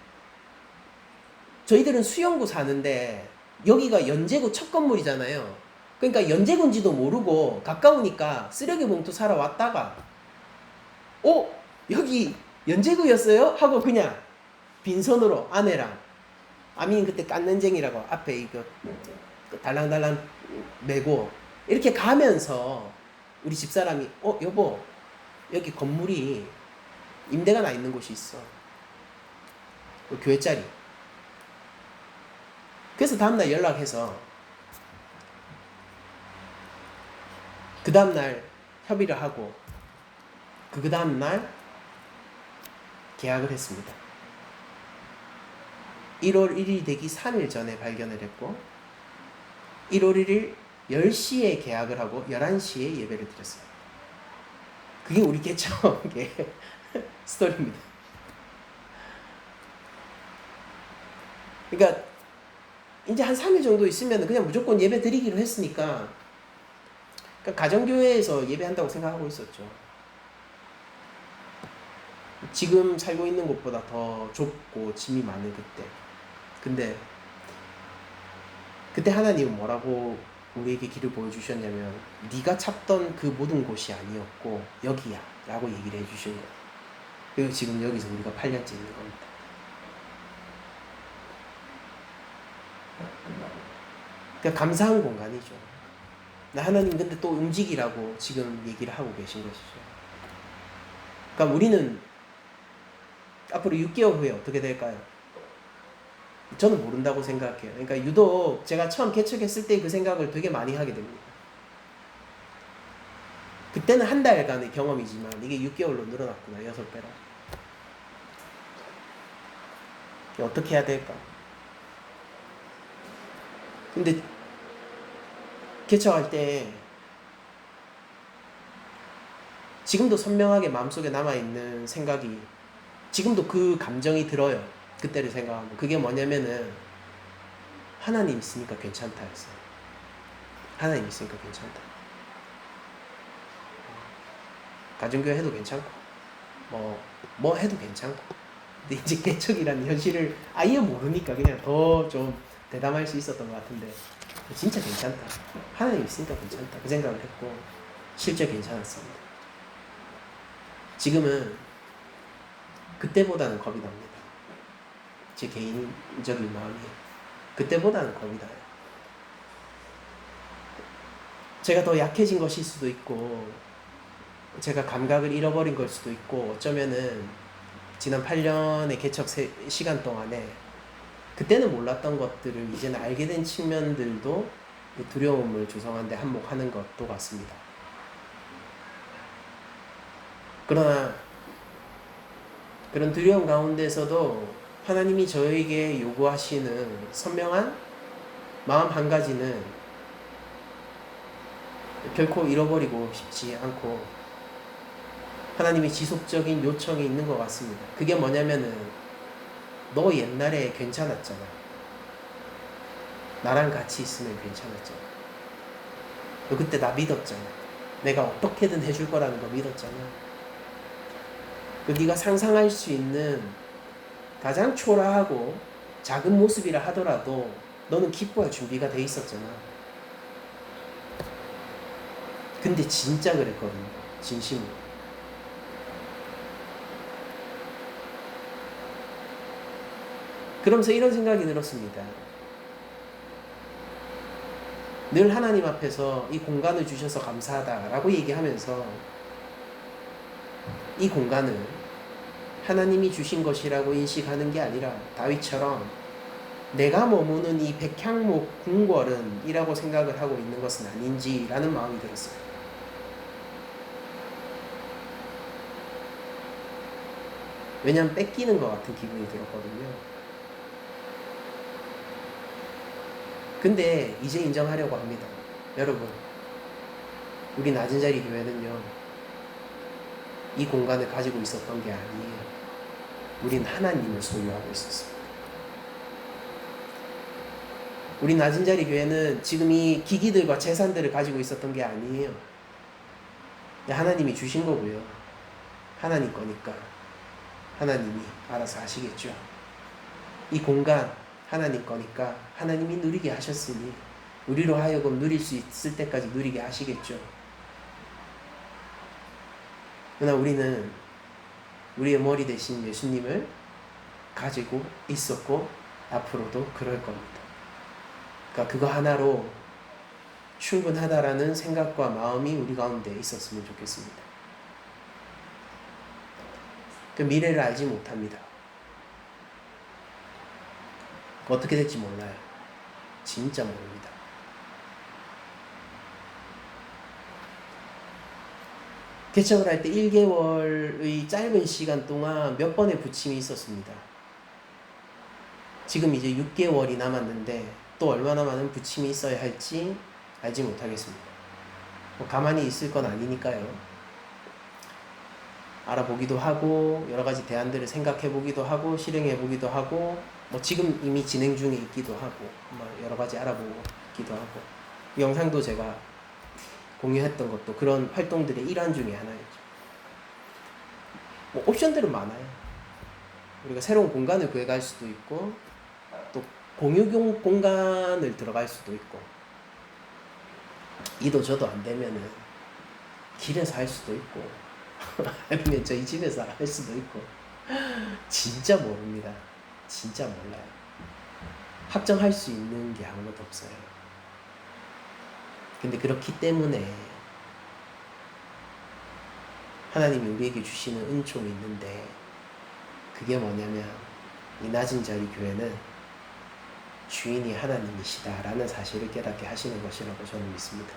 저희들은 수영구 사는데 여기가 연제구 첫 건물이잖아요. 그러니까 연제구인지도 모르고 가까우니까 쓰레기 봉투 사러 왔다가 여기 연제구였어요? 하고 그냥 빈손으로 아내랑 아미는 그때 깐난쟁이라고 앞에 이거 달랑달랑 메고 이렇게 가면서 우리 집사람이 여보 여기 건물이 임대가 나 있는 곳이 있어. 교회짜리. 그래서 다음날 연락해서 그 다음날 협의를 하고 그 다음날 계약을 했습니다. 1월 1일 되기 3일 전에 발견을 했고 1월 1일 10시에 계약을 하고 11시에 예배를 드렸어요. 그게 우리 개척의 스토리입니다. 그러니까 이제 한 3일 정도 있으면 그냥 무조건 예배 드리기로 했으니까 그러니까 가정교회에서 예배한다고 생각하고 있었죠. 지금 살고 있는 곳보다 더 좁고 짐이 많은 그때. 근데 그때 하나님은 뭐라고 우리에게 길을 보여주셨냐면 네가 찾던 그 모든 곳이 아니었고 여기야 라고 얘기를 해주신 거예요. 그리고 지금 여기서 우리가 8년째 있는 겁니다. 그러니까 감사한 공간이죠. 하나님 근데 또 움직이라고 지금 얘기를 하고 계신 것이죠. 그러니까 우리는 앞으로 6개월 후에 어떻게 될까요? 저는 모른다고 생각해요. 그러니까 유독 제가 처음 개척했을 때 그 생각을 되게 많이 하게 됩니다. 그때는 한 달간의 경험이지만 이게 6개월로 늘어났구나. 6배라. 어떻게 해야 될까? 근데 개척할 때 지금도 선명하게 마음속에 남아있는 생각이 지금도 그 감정이 들어요. 그때를 생각하면 그게 뭐냐면은 하나님 있으니까 괜찮다 했어요. 하나님 있으니까 괜찮다. 가정교회 해도 괜찮고 뭐 해도 괜찮고 근데 이제 개척이라는 현실을 아예 모르니까 그냥 더 좀 대담할 수 있었던 것 같은데 진짜 괜찮다. 하나님 있으니까 괜찮다. 그 생각을 했고 실제 괜찮았습니다. 지금은 그때보다는 겁이 납니다. 제 개인적인 마음이 그때보다는 겁이 나요. 제가 더 약해진 것일 수도 있고 제가 감각을 잃어버린 걸 수도 있고 어쩌면은 지난 8년의 개척 시간 동안에 그때는 몰랐던 것들을 이제는 알게 된 측면들도 두려움을 조성하는 데 한몫하는 것도 같습니다. 그러나 그런 두려움 가운데서도 하나님이 저에게 요구하시는 선명한 마음 한 가지는 결코 잃어버리고 싶지 않고 하나님의 지속적인 요청이 있는 것 같습니다. 그게 뭐냐면은 너 옛날에 괜찮았잖아. 나랑 같이 있으면 괜찮았잖아. 너 그때 나 믿었잖아. 내가 어떻게든 해줄 거라는 거 믿었잖아. 네가 상상할 수 있는 가장 초라하고 작은 모습이라 하더라도 너는 기뻐할 준비가 돼 있었잖아. 근데 진짜 그랬거든요. 진심으로. 그러면서 이런 생각이 들었습니다. 늘 하나님 앞에서 이 공간을 주셔서 감사하다라고 얘기하면서 이 공간을 하나님이 주신 것이라고 인식하는 게 아니라 다윗처럼 내가 머무는 이 백향목 궁궐은이라고 생각을 하고 있는 것은 아닌지라는 마음이 들었어요. 왜냐하면 뺏기는 것 같은 기분이 들었거든요. 근데 이제 인정하려고 합니다. 여러분, 우리 낮은 자리 교회는요, 이 공간을 가지고 있었던 게 아니에요. 우린 하나님을 소유하고 있었습니다. 우리 낮은 자리 교회는 지금 이 기기들과 재산들을 가지고 있었던 게 아니에요. 하나님이 주신 거고요. 하나님 거니까 하나님이 알아서 하시겠죠. 이 공간 하나님 거니까 하나님이 누리게 하셨으니 우리로 하여금 누릴 수 있을 때까지 누리게 하시겠죠. 그러나 우리는 우리의 머리 대신 예수님을 가지고 있었고 앞으로도 그럴 겁니다. 그러니까 그거 하나로 충분하다라는 생각과 마음이 우리 가운데 있었으면 좋겠습니다. 그 미래를 알지 못합니다. 어떻게 될지 몰라요. 진짜 모릅니다. 개척을 할 때 1개월의 짧은 시간 동안 몇 번의 부침이 있었습니다. 지금 이제 6개월이 남았는데 또 얼마나 많은 부침이 있어야 할지 알지 못하겠습니다. 가만히 있을 건 아니니까요. 알아보기도 하고 여러 가지 대안들을 생각해 보기도 하고 실행해 보기도 하고 지금 이미 진행 중에 있기도 하고 여러 가지 알아보기도 하고 영상도 제가 공유했던 것도 그런 활동들의 일환 중에 하나였죠. 옵션들은 많아요. 우리가 새로운 공간을 구해갈 수도 있고 또 공유 공간을 들어갈 수도 있고 이도 저도 안 되면은 길에서 할 수도 있고 아니면 저희 집에서 할 수도 있고 진짜 모릅니다. 진짜 몰라요. 확정할 수 있는 게 아무것도 없어요. 근데 그렇기 때문에 하나님이 우리에게 주시는 은총이 있는데 그게 뭐냐면 이 낮은 자리 교회는 주인이 하나님이시다라는 사실을 깨닫게 하시는 것이라고 저는 믿습니다.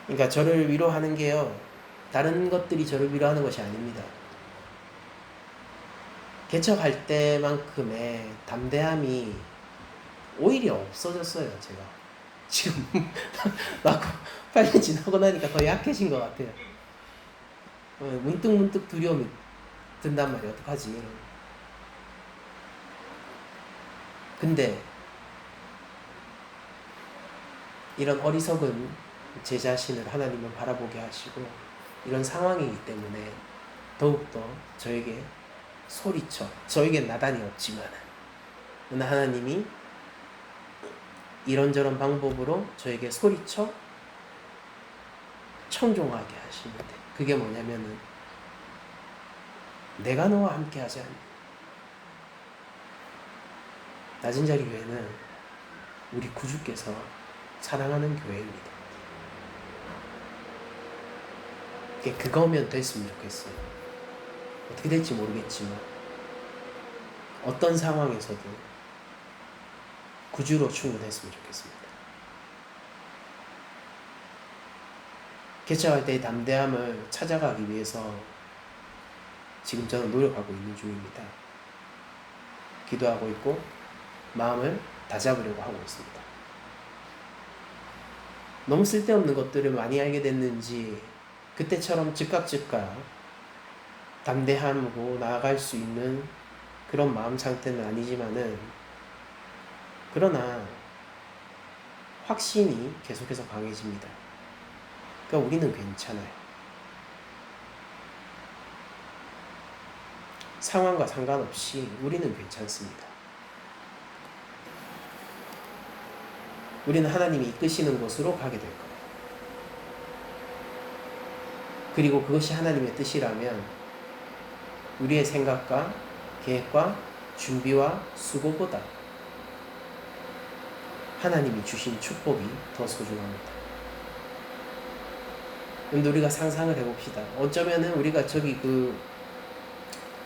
그러니까 저를 위로하는 게요, 다른 것들이 저를 위로하는 것이 아닙니다. 개척할 때만큼의 담대함이 오히려 없어졌어요. 제가 지금 막 8년 지나고 나니까 더 약해진 것 같아요. 문득 두려움이 든단 말이에요. 어떡하지? 근데 이런 어리석은 제 자신을 하나님은 바라보게 하시고 이런 상황이기 때문에 더욱더 저에게 소리쳐, 저에겐 나단이 없지만 하나님이 이런저런 방법으로 저에게 소리쳐 청종하게 하시는데 그게 뭐냐면은 내가 너와 함께 하지 않니? 낮은 자리 교회는 우리 구주께서 사랑하는 교회입니다. 그거면 됐으면 좋겠어요. 어떻게 될지 모르겠지만 어떤 상황에서도 구주로 충분했으면 좋겠습니다. 개척할 때의 담대함을 찾아가기 위해서 지금 저는 노력하고 있는 중입니다. 기도하고 있고 마음을 다잡으려고 하고 있습니다. 너무 쓸데없는 것들을 많이 알게 됐는지 그때처럼 즉각 담대함으로 나아갈 수 있는 그런 마음 상태는 아니지만은 그러나 확신이 계속해서 강해집니다. 그러니까 우리는 괜찮아요. 상황과 상관없이 우리는 괜찮습니다. 우리는 하나님이 이끄시는 곳으로 가게 될 거예요. 그리고 그것이 하나님의 뜻이라면 우리의 생각과 계획과 준비와 수고보다 하나님이 주신 축복이 더 소중합니다. 근데 우리가 상상을 해봅시다. 어쩌면은 우리가 저기 그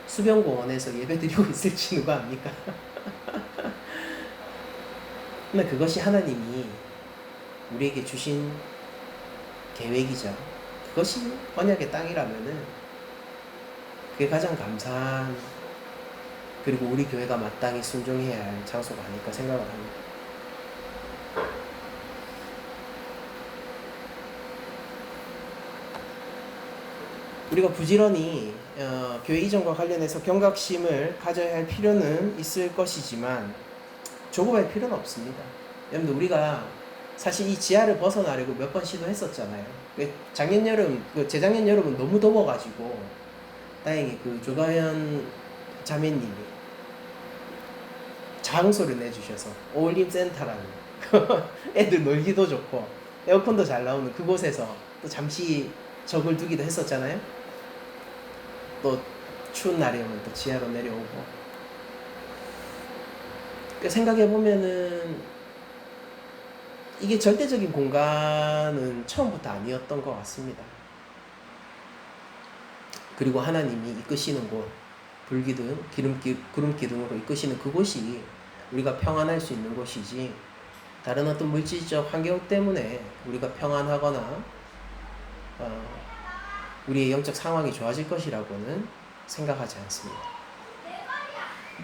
수변공원에서 예배드리고 있을지 누가 압니까? 근데 그것이 하나님이 우리에게 주신 계획이자 그것이 언약의 땅이라면은 그게 가장 감사한, 그리고 우리 교회가 마땅히 순종해야 할 장소가 아닐까 생각을 합니다. 우리가 부지런히 교회 이전과 관련해서 경각심을 가져야 할 필요는 있을 것이지만 조급할 필요는 없습니다. 여러분들, 우리가 사실 이 지하를 벗어나려고 몇 번 시도했었잖아요. 작년 여름, 재작년 여름은 너무 더워가지고 다행히 그 조가연 자매님이 장소를 내주셔서 어울림센터라는 애들 놀기도 좋고 에어컨도 잘 나오는 그곳에서 또 잠시 적을 두기도 했었잖아요. 또 추운 날이 오면 또 지하로 내려오고. 생각해보면은 이게 절대적인 공간은 처음부터 아니었던 것 같습니다. 그리고 하나님이 이끄시는 곳, 불기둥, 구름기둥으로 이끄시는 그곳이 우리가 평안할 수 있는 곳이지, 다른 어떤 물질적 환경 때문에 우리가 평안하거나 우리의 영적 상황이 좋아질 것이라고는 생각하지 않습니다.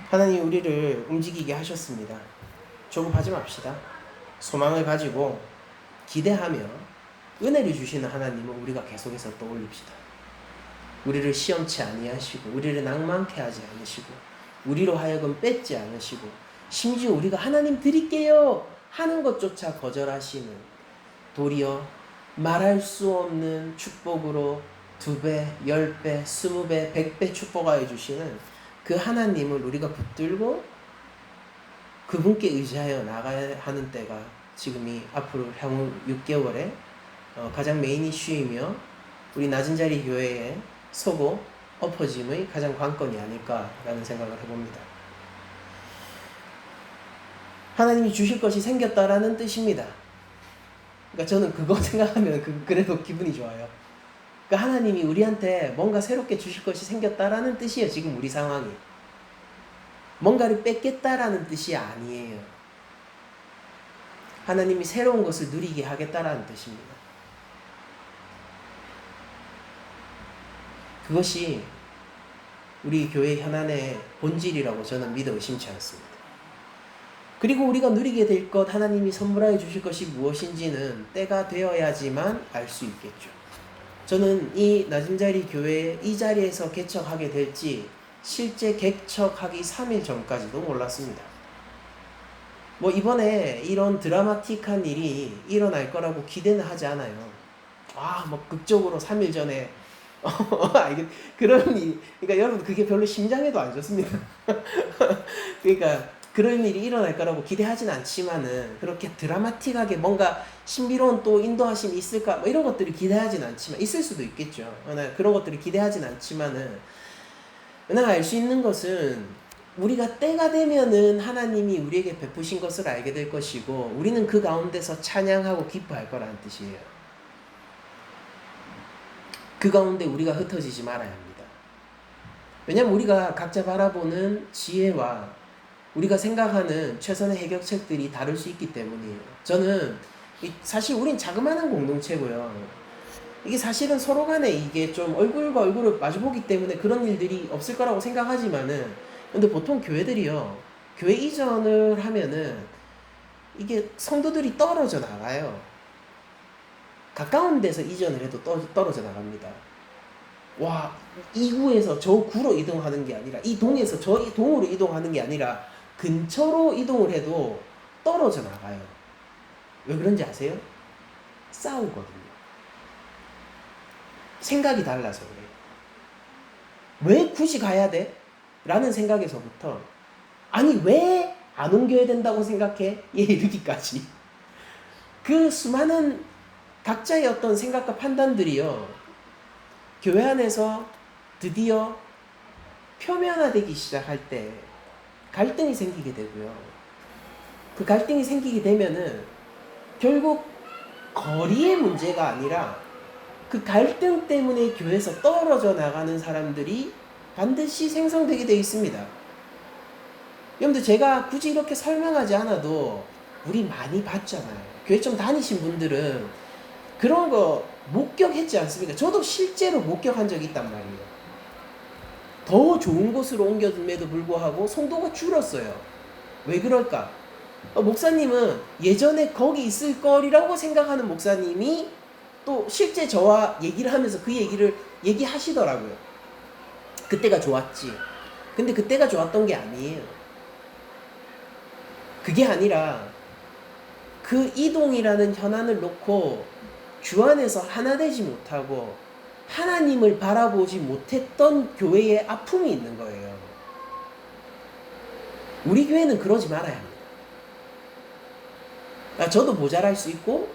하나님 우리를 움직이게 하셨습니다. 조급하지 맙시다. 소망을 가지고 기대하며 은혜를 주시는 하나님을 우리가 계속해서 떠올립시다. 우리를 시험치 아니하시고 우리를 낭만케 하지 않으시고 우리로 하여금 뺏지 않으시고 심지어 우리가 하나님 드릴게요 하는 것조차 거절하시는, 도리어 말할 수 없는 축복으로 2배, 10배, 20배, 100배 축복하여 주시는 그 하나님을 우리가 붙들고 그분께 의지하여 나가야 하는 때가 지금이 앞으로 향후 6개월에 가장 메인 이슈이며 우리 낮은 자리 교회에 서고 엎어짐의 가장 관건이 아닐까라는 생각을 해봅니다. 하나님이 주실 것이 생겼다라는 뜻입니다. 그러니까 저는 그거 생각하면 그래도 기분이 좋아요. 그러니까 하나님이 우리한테 뭔가 새롭게 주실 것이 생겼다라는 뜻이에요. 지금 우리 상황이. 뭔가를 뺏겠다라는 뜻이 아니에요. 하나님이 새로운 것을 누리게 하겠다라는 뜻입니다. 그것이 우리 교회 현안의 본질이라고 저는 믿어 의심치 않습니다. 그리고 우리가 누리게 될 것, 하나님이 선물하여 주실 것이 무엇인지는 때가 되어야지만 알 수 있겠죠. 저는 이 낮은 자리 교회에 이 자리에서 개척하게 될지 실제 개척하기 3일 전까지도 몰랐습니다. 뭐 이번에 이런 드라마틱한 일이 일어날 거라고 기대는 하지 않아요. 뭐 극적으로 3일 전에 그런 일, 그러니까 여러분 그게 별로 심장에도 안 좋습니다. 그러니까 그런 일이 일어날 거라고 기대하진 않지만은 그렇게 드라마틱하게 뭔가 신비로운 또 인도하심이 있을까 뭐 이런 것들을 기대하진 않지만, 있을 수도 있겠죠. 그런 것들을 기대하진 않지만은 그러나 알 수 있는 것은 우리가 때가 되면은 하나님이 우리에게 베푸신 것을 알게 될 것이고 우리는 그 가운데서 찬양하고 기뻐할 거라는 뜻이에요. 그 가운데 우리가 흩어지지 말아야 합니다. 왜냐하면 우리가 각자 바라보는 지혜와 우리가 생각하는 최선의 해결책들이 다를 수 있기 때문이에요. 저는 사실 우린 자그마한 공동체고요. 이게 사실은 서로 간에 이게 좀 얼굴과 얼굴을 마주보기 때문에 그런 일들이 없을 거라고 생각하지만은, 근데 보통 교회들이요, 교회 이전을 하면은 이게 성도들이 떨어져 나가요. 가까운 데서 이전을 해도 떨어져 나갑니다. 이 구에서 저 구로 이동하는 게 아니라, 이 동에서 저 동으로 이동하는 게 아니라 근처로 이동을 해도 떨어져 나가요. 왜 그런지 아세요? 싸우거든요. 생각이 달라서 그래요. 왜 굳이 가야 돼? 라는 생각에서부터 아니 왜 안 옮겨야 된다고 생각해? 예, 이르기까지 그 수많은 각자의 어떤 생각과 판단들이요 교회 안에서 드디어 표면화되기 시작할 때 갈등이 생기게 되고요. 그 갈등이 생기게 되면은 결국 거리의 문제가 아니라 그 갈등 때문에 교회에서 떨어져 나가는 사람들이 반드시 생성되게 되어 있습니다. 여러분들 제가 굳이 이렇게 설명하지 않아도 우리 많이 봤잖아요. 교회 좀 다니신 분들은 그런 거 목격했지 않습니까? 저도 실제로 목격한 적이 있단 말이에요. 더 좋은 곳으로 옮겨짐에도 불구하고 성도가 줄었어요. 왜 그럴까? 목사님은 예전에 거기 있을 거리라고 생각하는 목사님이 또 실제 저와 얘기를 하면서 그 얘기를 얘기하시더라고요. 그때가 좋았지. 근데 그때가 좋았던 게 아니에요. 그게 아니라 그 이동이라는 현안을 놓고 주 안에서 하나 되지 못하고 하나님을 바라보지 못했던 교회의 아픔이 있는 거예요. 우리 교회는 그러지 말아야 합니다. 저도 모자랄 수 있고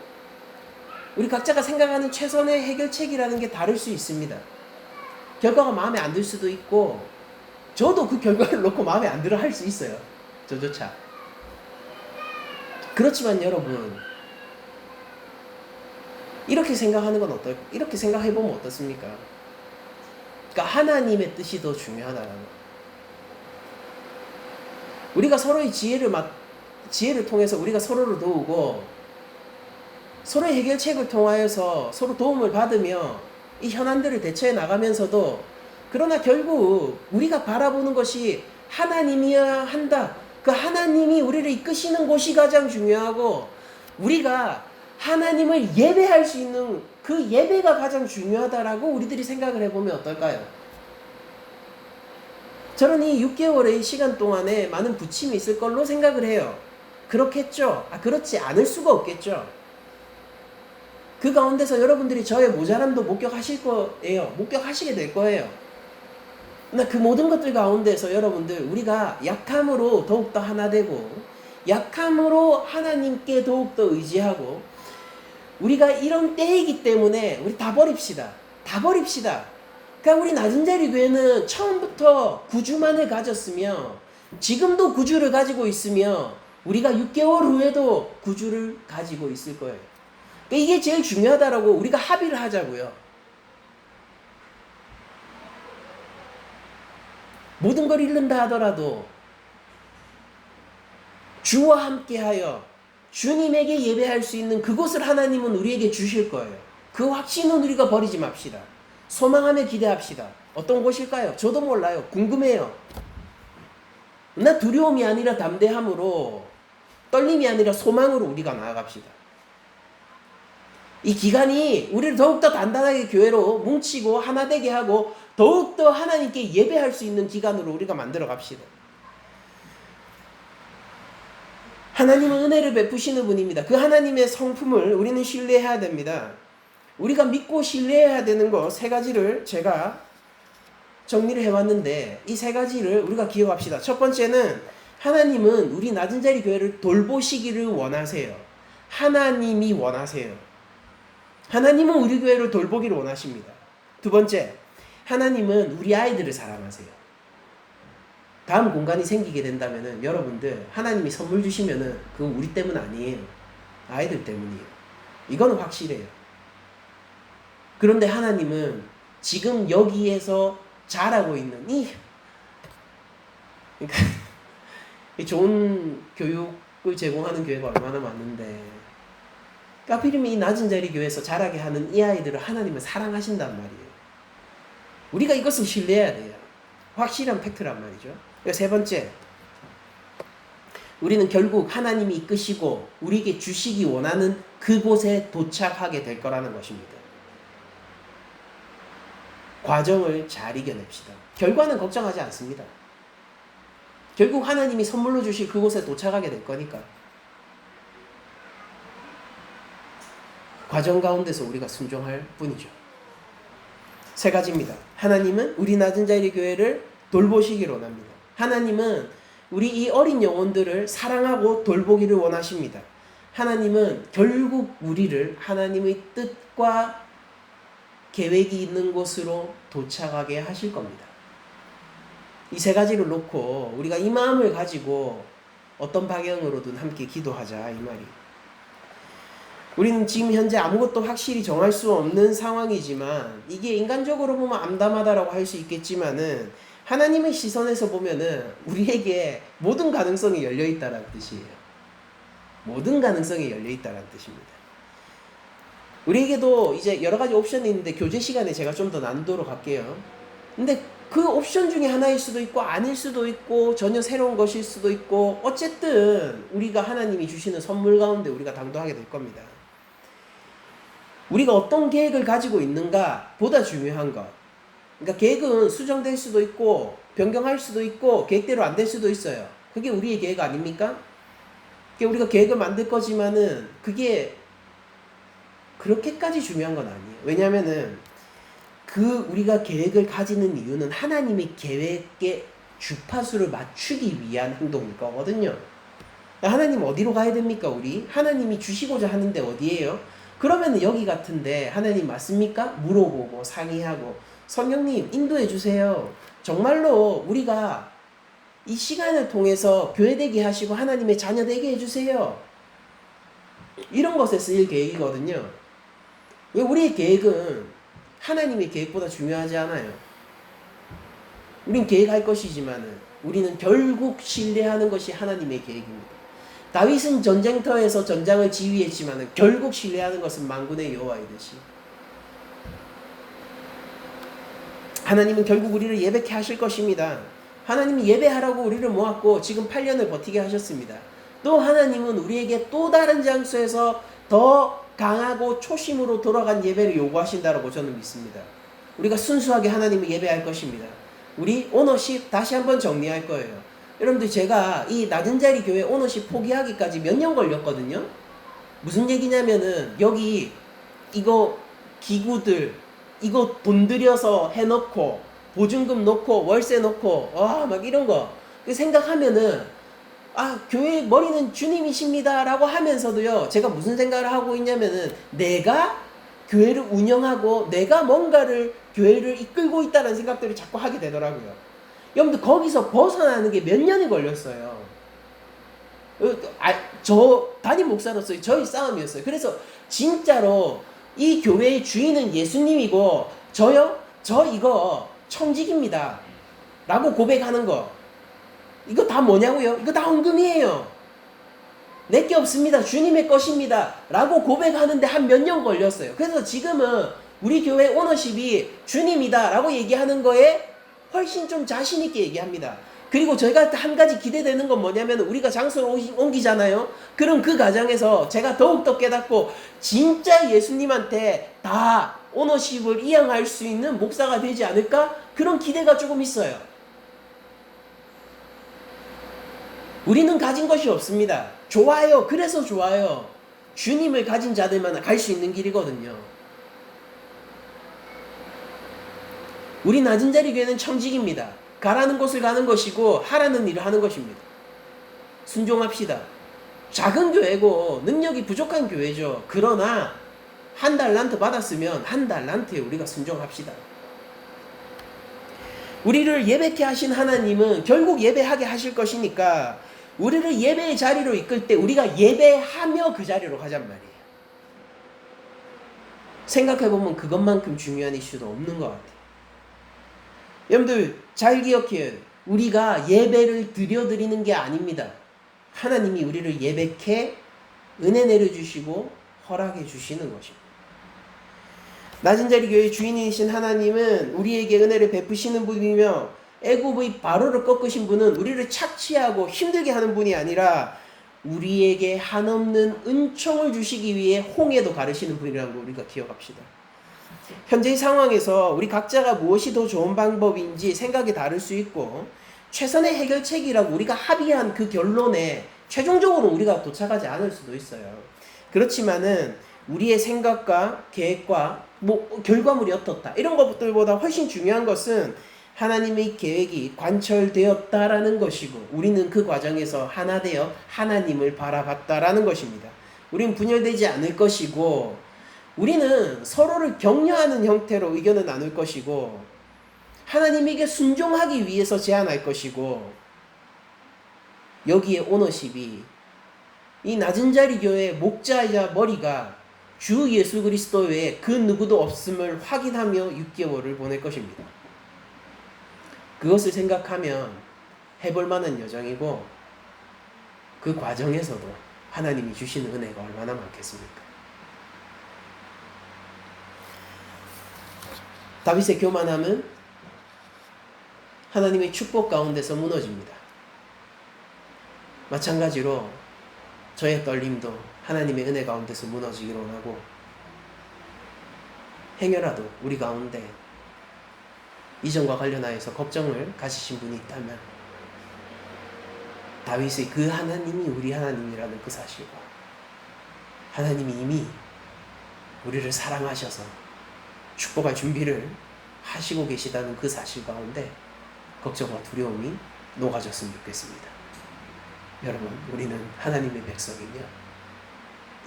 우리 각자가 생각하는 최선의 해결책이라는 게 다를 수 있습니다. 결과가 마음에 안 들 수도 있고 저도 그 결과를 놓고 마음에 안 들어 할 수 있어요. 저조차. 그렇지만 여러분 이렇게 생각하는 건 어떨까? 이렇게 생각해보면 어떻습니까? 그러니까 하나님의 뜻이 더 중요하다라는 거. 우리가 서로의 지혜를 통해서 우리가 서로를 도우고 서로의 해결책을 통하여서 서로 도움을 받으며 이 현안들을 대처해 나가면서도 그러나 결국 우리가 바라보는 것이 하나님이어야 한다. 그 하나님이 우리를 이끄시는 곳이 가장 중요하고 우리가 하나님을 예배할 수 있는 그 예배가 가장 중요하다라고 우리들이 생각을 해보면 어떨까요? 저는 이 6개월의 시간 동안에 많은 부침이 있을 걸로 생각을 해요. 그렇겠죠? 그렇지 않을 수가 없겠죠? 그 가운데서 여러분들이 저의 모자람도 목격하실 거예요. 목격하시게 될 거예요. 그러나 그 모든 것들 가운데서 여러분들 우리가 약함으로 더욱더 하나 되고 약함으로 하나님께 더욱더 의지하고 우리가 이런 때이기 때문에 우리 다 버립시다. 다 버립시다. 그러니까 우리 낮은 자리 교회는 처음부터 구주만을 가졌으며 지금도 구주를 가지고 있으며 우리가 6개월 후에도 구주를 가지고 있을 거예요. 그러니까 이게 제일 중요하다라고 우리가 합의를 하자고요. 모든 걸 잃는다 하더라도 주와 함께하여 주님에게 예배할 수 있는 그곳을 하나님은 우리에게 주실 거예요. 그 확신은 우리가 버리지 맙시다. 소망하며 기대합시다. 어떤 곳일까요? 저도 몰라요. 궁금해요. 나 두려움이 아니라 담대함으로 떨림이 아니라 소망으로 우리가 나아갑시다. 이 기간이 우리를 더욱더 단단하게 교회로 뭉치고 하나 되게 하고 더욱더 하나님께 예배할 수 있는 기간으로 우리가 만들어 갑시다. 하나님은 은혜를 베푸시는 분입니다. 그 하나님의 성품을 우리는 신뢰해야 됩니다. 우리가 믿고 신뢰해야 되는 것 3가지를 제가 정리를 해왔는데 이 3가지를 우리가 기억합시다. 첫 번째는 하나님은 우리 낮은 자리 교회를 돌보시기를 원하세요. 하나님이 원하세요. 하나님은 우리 교회를 돌보기를 원하십니다. 두 번째, 하나님은 우리 아이들을 사랑하세요. 다음 공간이 생기게 된다면은 여러분들 하나님이 선물 주시면은 그건 우리 때문 아니에요. 아이들 때문이에요. 이거는 확실해요. 그런데 하나님은 지금 여기에서 자라고 있는 그러니까 좋은 교육을 제공하는 교회가 얼마나 많은데 하필이면 이 낮은 자리 교회에서 자라게 하는 이 아이들을 하나님은 사랑하신단 말이에요. 우리가 이것을 신뢰해야 돼요. 확실한 팩트란 말이죠. 세 번째, 우리는 결국 하나님이 이끄시고 우리에게 주시기 원하는 그곳에 도착하게 될 거라는 것입니다. 과정을 잘 이겨냅시다. 결과는 걱정하지 않습니다. 결국 하나님이 선물로 주실 그곳에 도착하게 될 거니까. 과정 가운데서 우리가 순종할 뿐이죠. 3가지입니다. 하나님은 우리 낮은 자리 교회를 돌보시기를 원합니다. 하나님은 우리 이 어린 영혼들을 사랑하고 돌보기를 원하십니다. 하나님은 결국 우리를 하나님의 뜻과 계획이 있는 곳으로 도착하게 하실 겁니다. 이 세 가지를 놓고 우리가 이 마음을 가지고 어떤 방향으로든 함께 기도하자 이 말이. 우리는 지금 현재 아무것도 확실히 정할 수 없는 상황이지만 이게 인간적으로 보면 암담하다라고 할 수 있겠지만은 하나님의 시선에서 보면은 우리에게 모든 가능성이 열려 있다라는 뜻이에요. 모든 가능성이 열려 있다라는 뜻입니다. 우리에게도 이제 여러 가지 옵션이 있는데 교제 시간에 제가 좀 더 나누도록 할게요. 근데 그 옵션 중에 하나일 수도 있고 아닐 수도 있고 전혀 새로운 것일 수도 있고 어쨌든 우리가 하나님이 주시는 선물 가운데 우리가 당도하게 될 겁니다. 우리가 어떤 계획을 가지고 있는가 보다 중요한 것. 그러니까 계획은 수정될 수도 있고 변경할 수도 있고 계획대로 안 될 수도 있어요. 그게 우리의 계획 아닙니까? 그게 우리가 계획을 만들 거지만은 그게 그렇게까지 중요한 건 아니에요. 왜냐면은 그 우리가 계획을 가지는 이유는 하나님의 계획의 주파수를 맞추기 위한 행동일 거거든요. 하나님 어디로 가야 됩니까? 우리 하나님이 주시고자 하는데 어디예요? 그러면 여기 같은데 하나님 맞습니까? 물어보고 상의하고 성령님 인도해 주세요. 정말로 우리가 이 시간을 통해서 교회되게 하시고 하나님의 자녀 되게 해주세요. 이런 것에 쓰일 계획이거든요. 왜 우리의 계획은 하나님의 계획보다 중요하지 않아요. 우린 계획할 것이지만은 우리는 결국 신뢰하는 것이 하나님의 계획입니다. 다윗은 전쟁터에서 전장을 지휘했지만은 결국 신뢰하는 것은 만군의 여호와이듯이 하나님은 결국 우리를 예배케 하실 것입니다. 하나님이 예배하라고 우리를 모았고 지금 8년을 버티게 하셨습니다. 또 하나님은 우리에게 또 다른 장소에서 더 강하고 초심으로 돌아간 예배를 요구하신다고 저는 믿습니다. 우리가 순수하게 하나님을 예배할 것입니다. 우리 오너십 다시 한번 정리할 거예요. 여러분들 제가 이 낮은 자리 교회 오너십 포기하기까지 몇 년 걸렸거든요. 무슨 얘기냐면은 여기 이거 기구들 이거 돈 들여서 해놓고 보증금 놓고 월세 놓고 막 이런 거 생각하면은 교회 머리는 주님이십니다 라고 하면서도요 제가 무슨 생각을 하고 있냐면은 내가 교회를 운영하고 내가 뭔가를 교회를 이끌고 있다는 생각들을 자꾸 하게 되더라고요. 여러분들 거기서 벗어나는 게 몇 년이 걸렸어요. 저 담임 목사로서의 저희 싸움이었어요. 그래서 진짜로 이 교회의 주인은 예수님이고 저요? 저 이거 청직입니다 라고 고백하는 거 이거 다 뭐냐고요? 이거 다 헌금이에요. 내게 없습니다. 주님의 것입니다 라고 고백하는데 한 몇 년 걸렸어요. 그래서 지금은 우리 교회 오너십이 주님이다 라고 얘기하는 거에 훨씬 좀 자신 있게 얘기합니다. 그리고 저희가 한 가지 기대되는 건 뭐냐면 우리가 장소를 옮기잖아요. 그럼 그 과정에서 제가 더욱더 깨닫고 진짜 예수님한테 다 오너십을 이양할 수 있는 목사가 되지 않을까? 그런 기대가 조금 있어요. 우리는 가진 것이 없습니다. 좋아요. 그래서 좋아요. 주님을 가진 자들만 갈 수 있는 길이거든요. 우리 낮은 자리 교회는 청직입니다. 가라는 곳을 가는 것이고 하라는 일을 하는 것입니다. 순종합시다. 작은 교회고 능력이 부족한 교회죠. 그러나 한 달란트 받았으면 한 달란트에 우리가 순종합시다. 우리를 예배케 하신 하나님은 결국 예배하게 하실 것이니까 우리를 예배의 자리로 이끌 때 우리가 예배하며 그 자리로 가잔 말이에요. 생각해보면 그것만큼 중요한 이슈도 없는 것 같아요. 여러분들 잘 기억해요. 우리가 예배를 드려드리는 게 아닙니다. 하나님이 우리를 예배케 은혜 내려주시고 허락해 주시는 것입니다. 낮은 자리 교회 주인이신 하나님은 우리에게 은혜를 베푸시는 분이며 애굽의 바로를 꺾으신 분은 우리를 착취하고 힘들게 하는 분이 아니라 우리에게 한없는 은총을 주시기 위해 홍해도 가르시는 분이라는 걸 우리가 기억합시다. 현재의 상황에서 우리 각자가 무엇이 더 좋은 방법인지 생각이 다를 수 있고 최선의 해결책이라고 우리가 합의한 그 결론에 최종적으로 우리가 도착하지 않을 수도 있어요. 그렇지만은 우리의 생각과 계획과 결과물이 어떻다 이런 것들보다 훨씬 중요한 것은 하나님의 계획이 관철되었다라는 것이고 우리는 그 과정에서 하나 되어 하나님을 바라봤다라는 것입니다. 우린 분열되지 않을 것이고 우리는 서로를 격려하는 형태로 의견을 나눌 것이고 하나님에게 순종하기 위해서 제안할 것이고 여기에 오너십이 이 낮은 자리 교회의 목자이자 머리가 주 예수 그리스도 외에 그 누구도 없음을 확인하며 6개월을 보낼 것입니다. 그것을 생각하면 해볼 만한 여정이고 그 과정에서도 하나님이 주시는 은혜가 얼마나 많겠습니까? 다윗의 교만함은 하나님의 축복 가운데서 무너집니다. 마찬가지로 저의 떨림도 하나님의 은혜 가운데서 무너지기를 원하고 행여라도 우리 가운데 이전과 관련하여서 걱정을 가지신 분이 있다면 다윗의 그 하나님이 우리 하나님이라는 그 사실과 하나님이 이미 우리를 사랑하셔서 축복할 준비를 하시고 계시다는 그 사실 가운데 걱정과 두려움이 녹아졌으면 좋겠습니다. 여러분, 우리는 하나님의 백성이며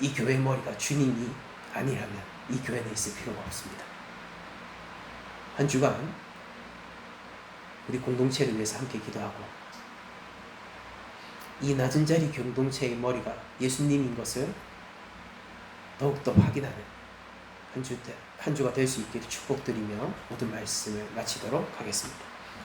이 교회의 머리가 주님이 아니라면 이 교회는 있을 필요가 없습니다. 한 주간 우리 공동체를 위해서 함께 기도하고 이 낮은 자리 공동체의 머리가 예수님인 것을 더욱더 확인하는 한 주가 될 수 있기를 축복드리며 모든 말씀을 마치도록 하겠습니다.